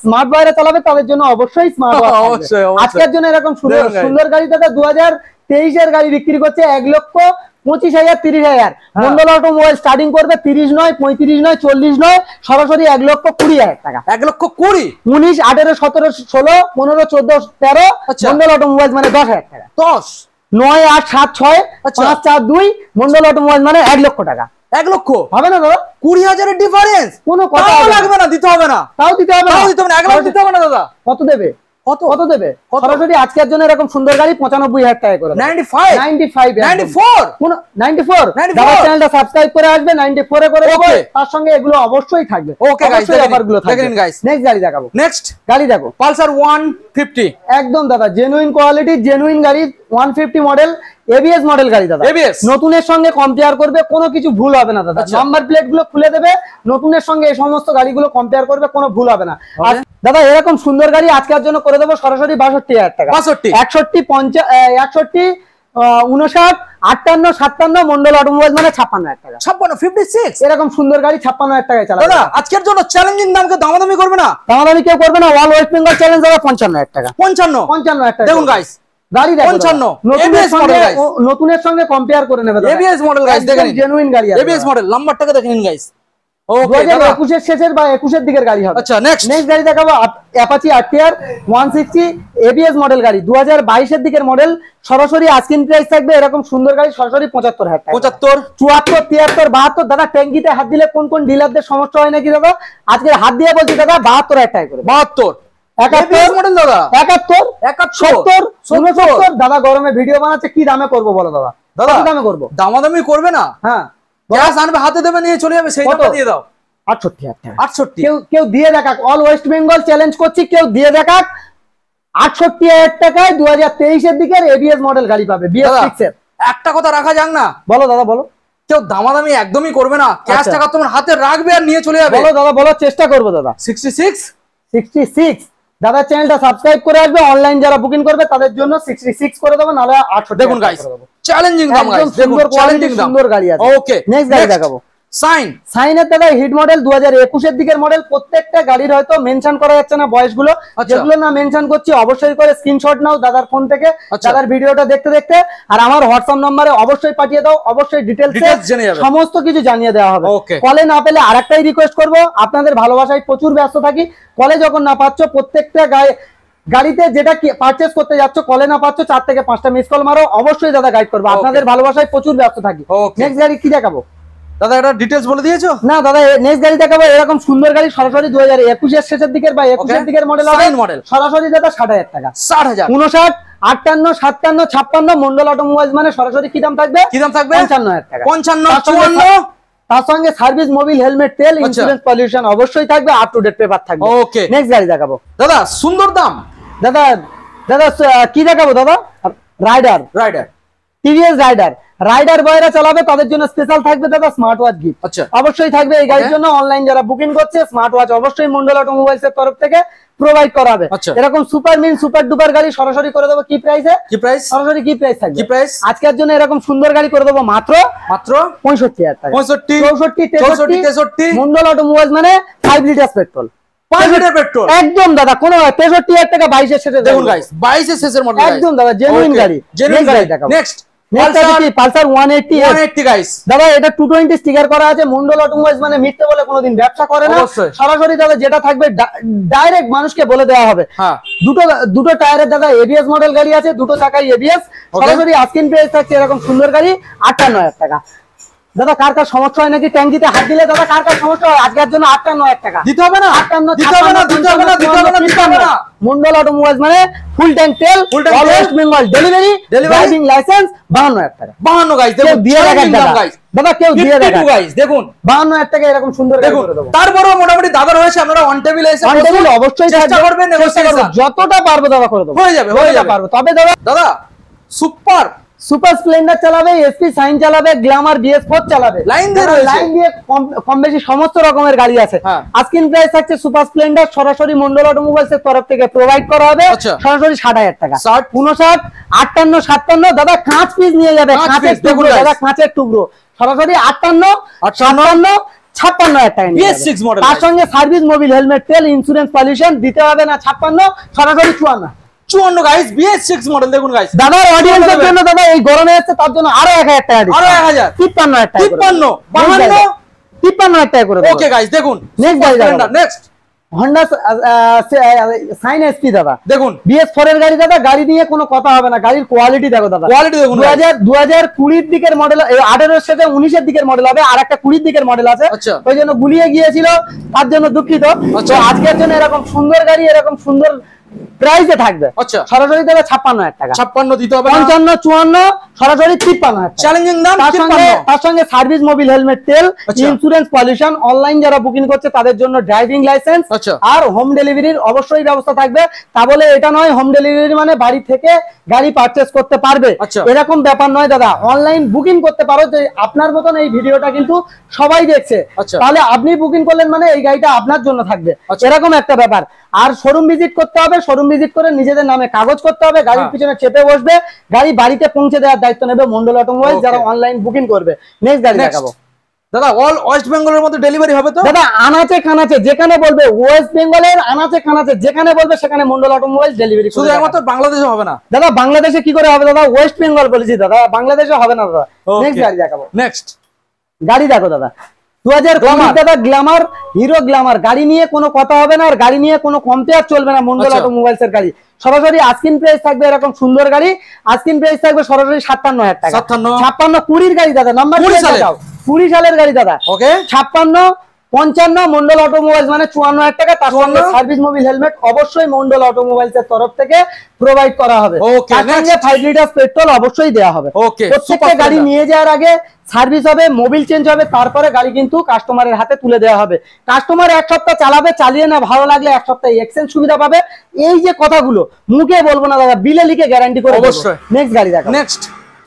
স্মার্ট বাইরে চালাবে তাদের জন্য অবশ্যই স্মার্ট ওয়াচ থাকবে। আজকের জন্য এরকম সুন্দর গাড়ি দাদা 2023 এর গাড়ি বিক্রি করছে 1,25,000 30,000। মন্ডল অটোমোবাইল স্টার্টিং করবে 30 নয় 35 নয় 40 নয়, সরাসরি 1,20,000 টাকা। 1,20,000 19 18 17 16 15 14 13 মন্ডল অটোমোবাইল মানে 10,000 টাকা। 10 9 8 7 6 5 4 2 মন্ডল অটোমোবাইল মানে 1 লক্ষ টাকা। 1 লক্ষ হবে না দাদা? 20,000 এর ডিফারেন্স, কোনো কথা লাগবে না, দিতে হবে না, তাও দিতে হবে না, 1 লাখ দিতে হবে না দাদা। কত দেবে? কত দেবে? সরাসরি আজকের জন্য এরকম সুন্দর গাড়ি 95,000 টাকা করে 94 দাদা চ্যানেলটা সাবস্ক্রাইব করে আসবে, 94 এ করে দেবো, তার সঙ্গে এগুলো অবশ্যই থাকবে। ওকে গাইস অফারগুলো থাকবে। নেক্সট গাড়ি দেখাবো, নেক্সট গাড়ি দেখো পালসার 150, একদম দাদা জেনুইন কোয়ালিটি, জেনুইন গাড়ি 150 মডেল, এবিএস মডেল গাড়ি দাদা। নতুনের সঙ্গে কম্পেয়ার করবে, কোনো কিছু ভুল হবে না দাদা। নাম্বার প্লেট গুলো খুলে দেবে, নতুনের সঙ্গে এই সমস্ত গাড়িগুলো কম্পেয়ার করবে, কোনো ভুল হবে না। দাদা এরকম সুন্দর গাড়ি আজকের জন্য করে দেবো সরাসরি 62,000 টাকা। 61 50 61 59 58 57 মন্ডল অটোমোবাইল মানে 56,000 টাকা। 56 এরকম সুন্দর গাড়ি 56,000 টাকায় চালাবে। দাদা আজকের জন্য চ্যালেঞ্জিং দামকে দামাদামি করবে না, দামাদামি কেউ করবে না। অল ওয়েস্ট বেঙ্গল চ্যালেঞ্জ দাদা 55,000 টাকা। 55,000 টাকা দেখুন গাইস, গাড়ি দেখো 55 নতুনের সঙ্গে কম্পেয়ার করে নেবে। এবিএস মডেল গাইস দেখেন, জেনুইন গাড়ি আছে, এবিএস মডেল নাম্বারটাকে দেখে নিন গাইস। ওকে 2021 এর শেষের বা 21 এর দিকের গাড়ি হবে। আচ্ছা নেক্সট গাড়ি দেখাবো অ্যাপাচি আরটিআর 160 এবিএস মডেল গাড়ি 2022 এর দিকের মডেল, সরাসরি আস্কিং প্রাইস থাকবে এরকম সুন্দর গাড়ি সরাসরি 75,000 টাকা। 75 74 73 72 দাদা ট্যাঙ্কিতে হাত দিলে কোন কোন ডিলারদের সমস্যা হয় নাকি দাদা? আজকে হাত দিয়ে বলছি দাদা 72,000 টাকা করে। 72 71 মডেল দাদা, 71 71 69 দাদা গরমে ভিডিও বানাচ্ছে, কি দামে করব বলো দাদা? দাদা কি দামে করব? দামাদামি করবে না, হ্যাঁ গ্যাস আনবে হাতে দেবে নিয়ে চলে যাবে, সেই দামটা দিয়ে দাও। 68,000 টাকা। 68 কেউ দিয়ে দেখাক, অল ওয়েস্ট বেঙ্গল চ্যালেঞ্জ করছি, কেউ দিয়ে দেখাক 68,000 টাকায় 2023 এর দিকের এবিএস মডেল গাড়ি পাবে। BS6 এর একটা কথা রাখা যাক না, বলো দাদা বলো। কেউ দামাদামি একদমই করবে না, ক্যাশ টাকা তোমার হাতে রাখবে আর নিয়ে চলে যাবে। বলো দাদা বলো, চেষ্টা করবো দাদা। 66 দাদা চ্যানেলটা সাবস্ক্রাইব করে আসবে, অনলাইন যারা বুকিং করবে তাদের জন্য 66 করে দেবো, নালে 68 দেখুন গাইস চ্যালেঞ্জিং দাম গাইস, দেখুন চ্যালেঞ্জিং দাম, সুন্দর গাড়ি আছে। ওকে নেক্সট গাড়ি দেখাবো সাইনের দাদা হিট মডেল 2021 এর দিকের মডেল। প্রত্যেকটা গাড়ির হয়তো মেনশন করা যাচ্ছে না বয়সগুলো, যেগুলো না মেনশন করছি অবশ্যই করে স্ক্রিনশট নাও দাদার ফোন থেকে, দাদার ভিডিওটা দেখতে দেখতে, আর আমার হোয়াটসঅ্যাপ নম্বরে অবশ্যই পাঠিয়ে দাও, অবশ্যই ডিটেইলস সমস্ত কিছু জানিয়ে দেওয়া হবে। কলে না পেলে আরেকটাই রিকোয়েস্ট করব, আপনাদের ভালোবাসায় প্রচুর ব্যস্ত থাকি, কলে যখন না পাচ্ছ প্রত্যেকটা গাড়িতে যেটা পারচেজ করতে যাচ্ছ কলে না পাচ্ছ 4 থেকে 5টা মিস কল মারো, অবশ্যই দাদা গাইড করবো। আপনাদের ভালোবাসায় প্রচুর ব্যস্ত থাকি। নেক্সট গাড়ি কি দেখাবো দাদা? এটা ডিটেইলস বলে দিয়েছো না দাদা? নেক্সট গাড়ি দেখাবো এরকম সুন্দর গাড়ি, সরাসরি 2021 এর শেষের দিকের বা 21 এর দিকের মডেল হবে, সরাসরি দাদা 60,000 টাকা। 60,000 59 58 57 56 মন্ডল অটোমোবাইলস মানে সরাসরি কি দাম থাকবে? 55,000 টাকা। 55 54 তার সঙ্গে সার্ভিস, মোবিল, হেলমেট, তেল, ইন্স্যুরেন্স, পলিউশন অবশ্যই থাকবে, আপ টু ডেট পেপার থাকবে। ওকে, নেক্সট গাড়ি দেখাবো দাদা। সুন্দর দাম দাদা। দাদা কি দেখাবো দাদা? রাইডার টিভিএস রাইডার বয়রা চালাবে, তাদের জন্য স্পেশাল থাকবে দাদা স্মার্ট ওয়াচ গিফট। অবশ্যই থাকবে এই গাড়ির জন্য। অনলাইন যারা বুকিং করছে স্মার্ট ওয়াচ অবশ্যই মন্ডল অটোমোবাইলস এর তরফ থেকে প্রোভাইড করা হবে। এরকম সুপার মিন সুপার ডুপার গাড়ি সরাসরি করে দেবো কি প্রাইসে? সরাসরি কি প্রাইস থাকবে? আজকের জন্য এরকম সুন্দর গাড়ি করে দেবো মাত্র 65,000 টাকা। 65 63 মন্ডল অটোমোবাইলস মানে 5 লিটার পেট্রোল, 5 লিটার পেট্রোল একদম দাদা। কোন 63,000 টাকা 22 এর শেষে দেখুন গাইস, 22 এর শেষের মডেল একদম দাদা জেনুইন গাড়ি। নেক্সট পালসার 180 গাইস দাদা। এটা 220 স্টিকার করা আছে। মন্ডল অটোমোবাইলস মানে মিথ্যে বলে কোনোদিন ব্যবসা করে না। সরাসরি দাদা যেটা থাকবে ডাইরেক্ট মানুষকে বলে দেওয়া হবে। দুটো টায়ারের দাদা এবিএস মডেল গাড়ি আছে, দুটো চাকায় এবিএস। সরাসরি আস্কিং প্রাইস থাকছে এরকম সুন্দর গাড়ি 58,000 টাকা। দাদা কার কার সমস্যা হয় নাকি ট্যাঙ্কিতে হাত দিলে? দাদা কার কার সমস্যা হয়? আজকের জন্য 58,000 টাকা দিতে হবে না? 58 মন্ডল অটোমোবাইলস মানে ফুল ট্যাঙ্ক তেল, all West Bengal delivery, driving licence 52,000 টাকা। 52 গাইস দেখুন, দিয়ে রাখেন দাদা, কেউ দিয়ে রাখেন গাইস দেখুন 52,000 টাকা এরকম সুন্দর গাড়ি করে দেব। তারপরেও মোটামুটি দাদা রয়েছে, আপনারা অন টেবিল এসে অবশ্যই চেষ্টা করবেন, নেগোশিয়েশন যতটা পারবো দাদা করে দেব। হয়ে যাবে পারবো। তবে দাদা সুপার স্প্লেন্ডার চালাবে, এসপি সাইন চালাবে, গ্ল্যামার বিএস4 চালাবে, লাইন দিয়ে কম বেশি সমস্ত রকমের গাড়ি আছে। আস্কিং প্রাইস থাকছে সুপার স্প্লেন্ডার সরাসরি মন্ডল অটোমোবাইলস এর তরফ থেকে প্রোভাইড করা হবে সরাসরি 60,000 টাকা। 59 58 57 দাদা কাঁচ পিস নিয়ে যাবে, কাঁচের টুকরো দাদা, কাঁচের টুকরো সরাসরি 58 57 56,000 টাকা নিয়ে যাবে। তার সঙ্গে সার্ভিস, মোবিল, হেলমেট, তেল, ইন্স্যুরেন্স, পলিউশন দিতে হবে না 56, সরাসরি 54 গাইস বিএস6 মডেল দেখুন গাইস। দাদার অডিয়েন্সের জন্য দাদা এই গরমে আসছে তার জন্য আরো 1,000 টাকা দিচ্ছি, আরো 1000 53,000 টাকা 53,000 টাকা করে ওকে গাইস দেখুন। নেক্সট গাড়ি নেক্সট Honda সাইন এসপি দাদা দেখুন বিএস4 এর গাড়ি দাদা। গাড়ি নিয়ে কোনো কথা হবে না, গাড়ির কোয়ালিটি দেখো দাদা, কোয়ালিটি দেখুন। 2020 এর দিকের মডেল, 18 এর সাথে 19 এর দিকের মডেল হবে, আর একটা 20 এর দিকের মডেল আছে, ওই জন্য গুলিয়ে গিয়েছিল, তার জন্য দুঃখিত। তো আজকের জন্য এরকম সুন্দর গাড়ি এরকম সুন্দর প্রাইসে থাকবে সরাসরি দেবে 56,000 টাকা। 56 দিতে হবে, 55 54 সরাসরি 53,000 চ্যালেঞ্জিং দাম। তার সঙ্গে সার্ভিস, মোবিল, হেলমেট, তেল, ইন্স্যুরেন্স, পলিউশন, অনলাইন যারা বুকিং করছে তাদের জন্য ড্রাইভিং লাইসেন্স আর হোম ডেলিভারির অবশ্যই ব্যবস্থা থাকবে। তা বলে এটা নয় হোম ডেলিভারি মানে বাড়ি থেকে গাড়ি পারচেজ করতে পারবে এরকম ব্যাপার নয় দাদা। অনলাইন বুকিং করতে পারো, যে আপনার মতন এই ভিডিওটা কিন্তু সবাই দেখছে, তাহলে আপনি বুকিং করলেন মানে এই গাড়িটা আপনার জন্য থাকবে, এরকম একটা ব্যাপার। আর শোরুম ভিজিট করতে হবে, শোরুম ভিজিট করে নিজেদের নামে কাগজ করতে হবে, গাড়ির পিছনে চেপে বসবে, গাড়ি বাড়িতে পৌঁছে দেওয়ার দায়িত্ব নেবে মন্ডল অটোমোবাইলস যারা অনলাইন বুকিং করবে। নেক্সট গাড়ি দেখাবো দাদা। অল ওয়েস্ট বেঙ্গলের মধ্যে ডেলিভারি হবে তো দাদা? আনাচে কানাচে যেখানে বলবে, ওয়েস্ট বেঙ্গলের আনাচে কানাচে যেখানে বলবে সেখানে মন্ডল অটোমোবাইলস ডেলিভারি। শুধু একমাত্র বাংলাদেশে হবে না দাদা? বাংলাদেশে কি করে হবে দাদা? ওয়েস্ট বেঙ্গল বলেছি দাদা, বাংলাদেশে হবে না দাদা। নেক্সট গাড়ি দেখাবো। নেক্সট গাড়ি দেখো দাদা 2020 দাদা গ্ল্যামার, হিরো গ্ল্যামার। গাড়ি নিয়ে কোনো কথা হবে না, আর গাড়ি নিয়ে কোনো কম্পেয়ার চলবে না মন্ডল অটোমোবাইলস এর গাড়ি। সরাসরি আস্কিং প্রাইস থাকবে এরকম সুন্দর গাড়ি, আস্কিং প্রাইস থাকবে সরাসরি 57,000 টাকা। 56 20 গাড়ি দাদা, নাম্বার 20 সালের গাড়ি দাদা। ওকে 56 55 মন্ডল অটোমোবাইলস মানে 54,000 টাকা। তার সঙ্গে সার্ভিস, মোবিল, হেলমেট অবশ্যই মন্ডল অটোমোবাইলস এর তরফ থেকে প্রোভাইড করা হবে। তার সঙ্গে 5 লিটার পেট্রোল অবশ্যই দেওয়া হবে। প্রত্যেকটা গাড়ি নিয়ে যাওয়ার আগে সার্ভিস হবে, মোবিল চেঞ্জ হবে, তারপরে গাড়ি কিন্তু কাস্টমারের হাতে তুলে দেওয়া হবে। কাস্টমার 1 সপ্তাহ চালাবে, চালিয়ে না ভালো লাগলে 1 সপ্তাহ এক্সচেঞ্জ সুবিধা পাবে। এই যে কথাগুলো মুখে বলবো না দাদা, বিলে লিখে গ্যারান্টি করে অবশ্যই। নেক্সট গাড়ি দেখো। নেক্সট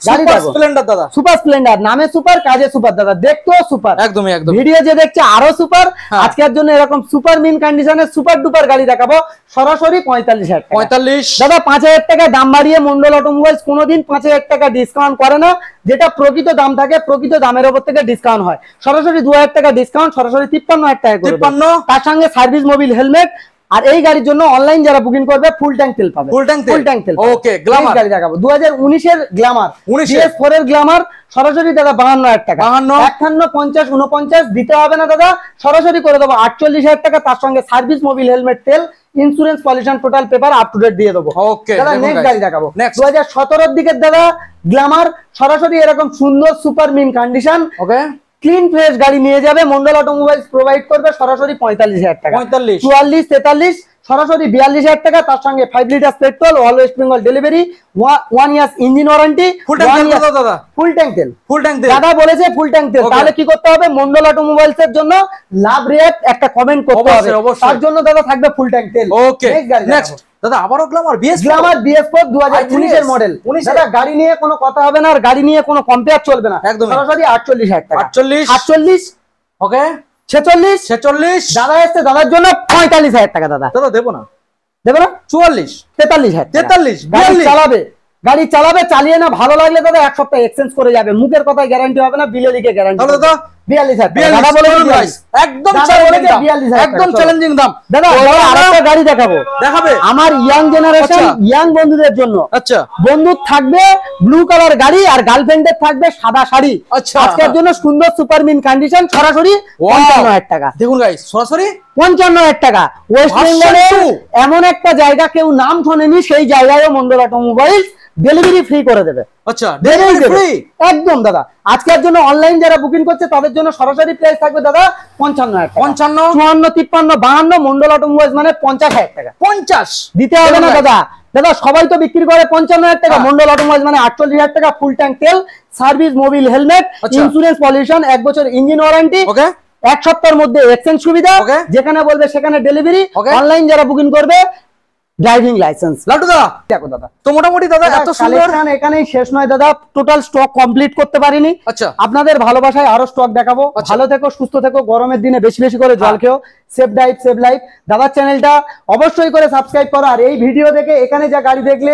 সুপার স্প্লেন্ডার দাদা, সুপার স্প্লেন্ডার, নামে সুপার, কাজে সুপার দাদা, দেখতেও সুপার, একদমই একদম। ভিডিও যে দেখছে আরো সুপার। আজকের জন্য এরকম সুপার মিন কন্ডিশনের সুপার ডুপার গাড়ি দেখাবো সরাসরি 45,000 টাকা। 45 দাদা 5,000 টাকা দাম বাড়িয়ে মন্ডল অটোমোবাইলস কোনোদিন 5,000 টাকা ডিসকাউন্ট করে না। যেটা প্রকৃত দাম থাকে, প্রকৃত দামের উপর থেকে ডিসকাউন্ট হয়। সরাসরি 2,000 টাকা ডিসকাউন্ট, সরাসরি 53,000 টাকা করে 53। তার সঙ্গে সার্ভিস মোবিল হেলমেট। আর এই গাড়ির জন্য অনলাইন যারা বুকিং করবে ফুল ট্যাঙ্ক তেল পাবে, ফুল ট্যাঙ্ক তেল। ওকে, গ্ল্যামার গাড়ি দেখাবো 2019 এর গ্ল্যামার, 19 এর গ্ল্যামার সরাসরি দাদা 52,000 টাকা। 52 58 50 49 দিতে হবে না দাদা, সরাসরি করে দেবো 48,000 টাকা। তার সঙ্গে সার্ভিস মোবিল হেলমেট তেল, insurance pollution total paper up to date দিয়ে দেবো। ওকে দাদা নেক্সট গাড়ি দেখাবো 2017 এর দিকের দাদা গ্ল্যামার, সরাসরি এরকম সুন্দর সুপার মিন কন্ডিশন, ওকে ক্লিন ফ্রেশ গাড়ি নিয়ে যাবে মন্ডল অটোমোবাইলস প্রোভাইড করবে সরাসরি 45,000 টাকা। 45 44 43 সরাসরি 42,000 টাকা। তার সঙ্গে 5 litre petrol, all West Bengal delivery, 1 years engine warranty, full tank তেল দাদা, ফুল ট্যাঙ্ক তেল, ফুল ট্যাঙ্ক তেল দাদা বলেছে ফুল ট্যাঙ্ক তেল। তাহলে কি করতে হবে, মন্ডল অটোমোবাইলস এর জন্য লাভ রেট একটা কমেন্ট করতে হবে, তার জন্য দাদা থাকবে ফুল ট্যাঙ্ক তেল। ওকে নেক্সট দাদা আবারও গ্ল্যামার গ্ল্যামার BS4 2019 এর মডেল। দাদা গাড়ি নিয়ে কোনো কথা হবে না, আর গাড়ি নিয়ে কোনো কম্পেয়ার চলবে না, একদম সরাসরি 48,000 টাকা। 48 ওকে 46 46 দাদা এসছে দাদার জন্য 45,000 টাকা। দাদা দাদা দেবো না, দেবো না 44 43,000 43 গাড়ি চালাবে, চালিয়ে না ভালো লাগলে দাদা এক সপ্তাহ এক্সচেঞ্জ করে যাবে। মুখের কথায় গ্যারান্টি হবে না, বিলে লিখে গ্যারান্টি। দাদা 42,000 দাদা বলে একদম চ্যালেঞ্জিং দাম। দাদা আরেকটা গাড়ি দেখাবে আমার ইয়াং জেনারেশন, ইয়াং বন্ধুদের জন্য। আচ্ছা বন্ধু থাকবে ব্লু কালার গাড়ি, আর গার্লফ্রেন্ডের থাকবে সাদা শাড়ি। আচ্ছা আজকের জন্য সুন্দর সুপার মিন কন্ডিশন, সরাসরি 55,000 টাকা। দেখুন গাইস সরাসরি 55,000 টাকা। ওয়েস্ট বেঙ্গলে এমন একটা জায়গা কেউ নাম শোনেনি, সেই জায়গায়ও মন্ডল অটোমোবাইলস ডেলিভারি ফ্রি করে দেবে। আচ্ছা ডেলিভারি ফ্রি একদম দাদা। আজকের জন্য অনলাইন যারা বুকিং করছে তাদের জন্য সরাসরি প্রাইস থাকবে দাদা 55,000 টাকা। 55 54 53 52 মন্ডল অটোমোবাইলস মানে 50,000 টাকা। 50 দিতে হবে না দাদা। দাদা সবাই তো বিক্রি করে 55,000 টাকা, মন্ডল অটোমোবাইলস মানে 48,000 টাকা। ফুল ট্যাঙ্ক তেল, service Mobil helmet, insurance pollution, 1 বছর ইঞ্জিন ওয়ারেন্টি, ওকে 1 সপ্তাহের মধ্যে এক্সচেঞ্জ সুবিধা, যেখানে বলবে সেখানে ডেলিভারি। অনলাইন যারা বুকিং করবে ড্রাইভিং লাইসেন্স। লাটু দাদা দেখো দাদা তো মোটামুটি দাদা এত সুন্দর এখানেই শেষ নয় দাদা, টোটাল স্টক কমপ্লিট করতে পারিনি। আচ্ছা আপনাদের ভালোবাসায় আরো স্টক দেখাবো। ভালো থেকো, সুস্থ থেকো, গরমের দিনে বেশি বেশি করে জল খেও। সেভ ড্রাইভ সেভ লাইফ দাদার চ্যানেলটা অবশ্যই করে সাবস্ক্রাইব করো। আর এই ভিডিও দেখে এখানে যা গাড়ি দেখলে,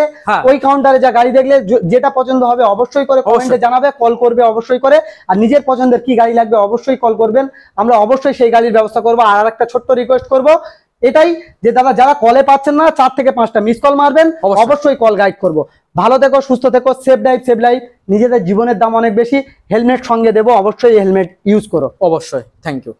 ওই কাউন্টারে যা গাড়ি দেখলে, যেটা পছন্দ হবে অবশ্যই করে কমেন্টে জানাবে, কল করবে অবশ্যই করে। আর নিজের পছন্দের কি গাড়ি লাগবে অবশ্যই কল করবেন, আমরা অবশ্যই সেই গাড়ির ব্যবস্থা করবো। আর একটা ছোট্ট রিকোয়েস্ট করবো এটাই, যে দাদা যারা কলে পাচ্ছেন না 4 থেকে 5টা মিস কল মারবেন, অবশ্যই কল গাইড করব। ভালো থেকো, সুস্থ থেকো, সেভ ড্রাইভ সেভ লাইফ। নিজেদের জীবনের দাম অনেক বেশি, হেলমেট সঙ্গে দেবো, অবশ্যই হেলমেট ইউজ করো। অবশ্যই। Thank you.